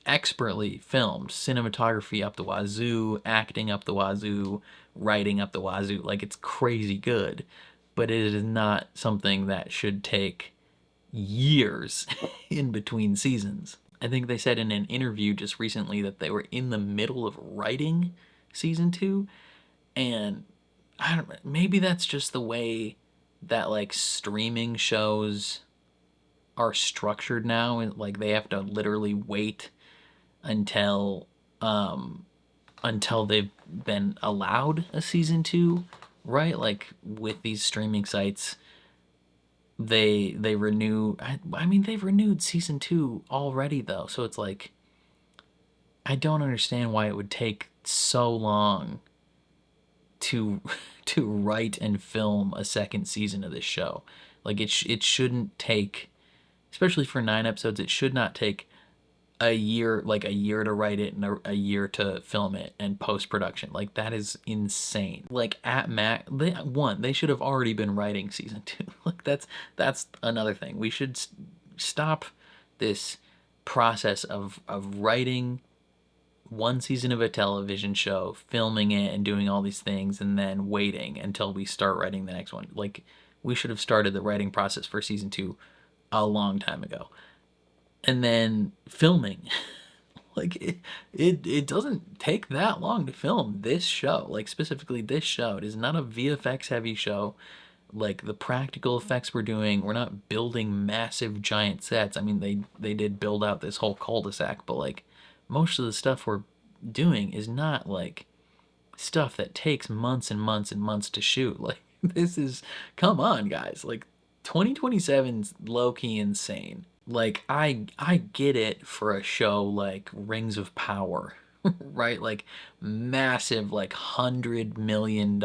Speaker 1: expertly filmed, cinematography up the wazoo, acting up the wazoo, writing up the wazoo. Like, it's crazy good, but it is not something that should take years in between seasons. I think they said in an interview just recently that they were in the middle of writing season 2, and I don't, maybe that's just the way that like streaming shows are structured now, and like they have to literally wait until until they've been allowed a season 2, right? Like with these streaming sites, they renew. I mean, they've renewed season 2 already though, so it's like I don't understand why it would take so long to to write and film a second season of this show. Like it shouldn't take, especially for 9 episodes, it should not take a year to write it and a year to film it and post production. Like that is insane. Like at max, they should have already been writing season 2. Like that's another thing. We should stop this process of writing one season of a television show, filming it and doing all these things, and then waiting until we start writing the next one. Like we should have started the writing process for season 2 a long time ago, and then filming. Like it doesn't take that long to film this show. Like specifically this show, it is not a VFX heavy show. Like the practical effects we're doing, we're not building massive giant sets. I mean, they did build out this whole cul-de-sac, but like most of the stuff we're doing is not like stuff that takes months and months and months to shoot. Like this is, come on guys, like 2027's low-key insane. Like I get it for a show like Rings of Power, right? Like massive, like $100 million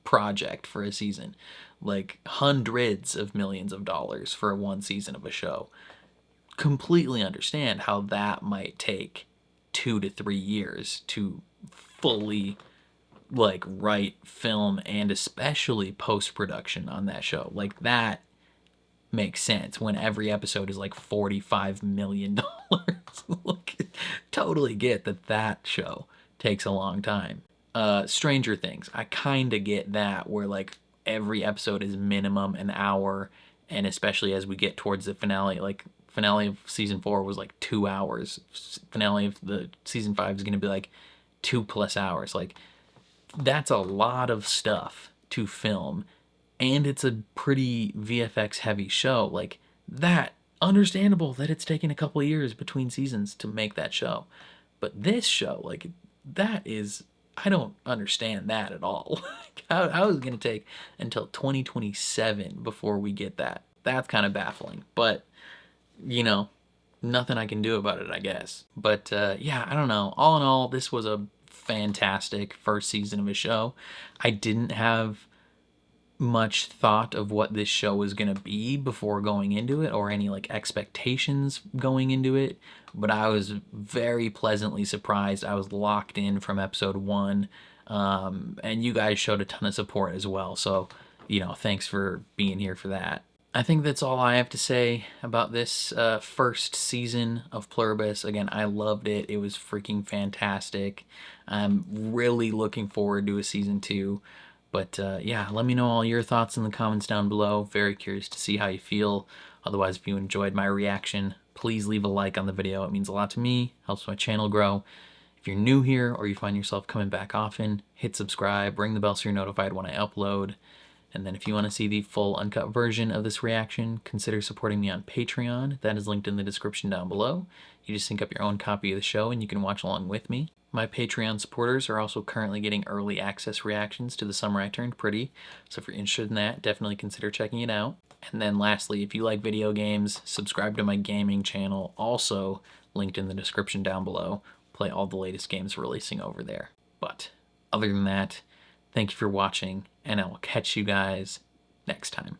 Speaker 1: project for a season, like hundreds of millions of dollars for one season of a show. Completely understand how that might take 2 to 3 years to fully like write, film, and especially post-production on that show. Like that makes sense when every episode is like $45 million. Like, totally get that show takes a long time. Stranger Things, I kind of get that, where like every episode is minimum an hour, and especially as we get towards the finale, like finale of season 4 was like 2 hours. Finale of the season 5 is going to be like 2+ hours. Like that's a lot of stuff to film, and it's a pretty VFX heavy show. Like that, understandable that it's taken a couple of years between seasons to make that show. But this show, like that is, I don't understand that at all. How is it going to take until 2027 before we get that? That's kind of baffling, but you know, nothing I can do about it, I guess. But yeah, I don't know. All in all, this was a fantastic first season of a show. I didn't have much thought of what this show was going to be before going into it, or any like expectations going into it, but I was very pleasantly surprised. I was locked in from episode 1, and you guys showed a ton of support as well, so you know, thanks for being here for that. I think that's all I have to say about this first season of Pluribus. Again, I loved it. It was freaking fantastic. I'm really looking forward to a season 2. But yeah, let me know all your thoughts in the comments down below. Very curious to see how you feel. Otherwise, if you enjoyed my reaction, please leave a like on the video. It means a lot to me, helps my channel grow. If you're new here or you find yourself coming back often, hit subscribe, ring the bell so you're notified when I upload. And then if you want to see the full uncut version of this reaction, consider supporting me on Patreon. That is linked in the description down below. You just sync up your own copy of the show and you can watch along with me. My Patreon supporters are also currently getting early access reactions to The Summer I Turned Pretty, so if you're interested in that, definitely consider checking it out. And then lastly, if you like video games, subscribe to my gaming channel, also linked in the description down below. Play all the latest games releasing over there. But other than that, thank you for watching, and I will catch you guys next time.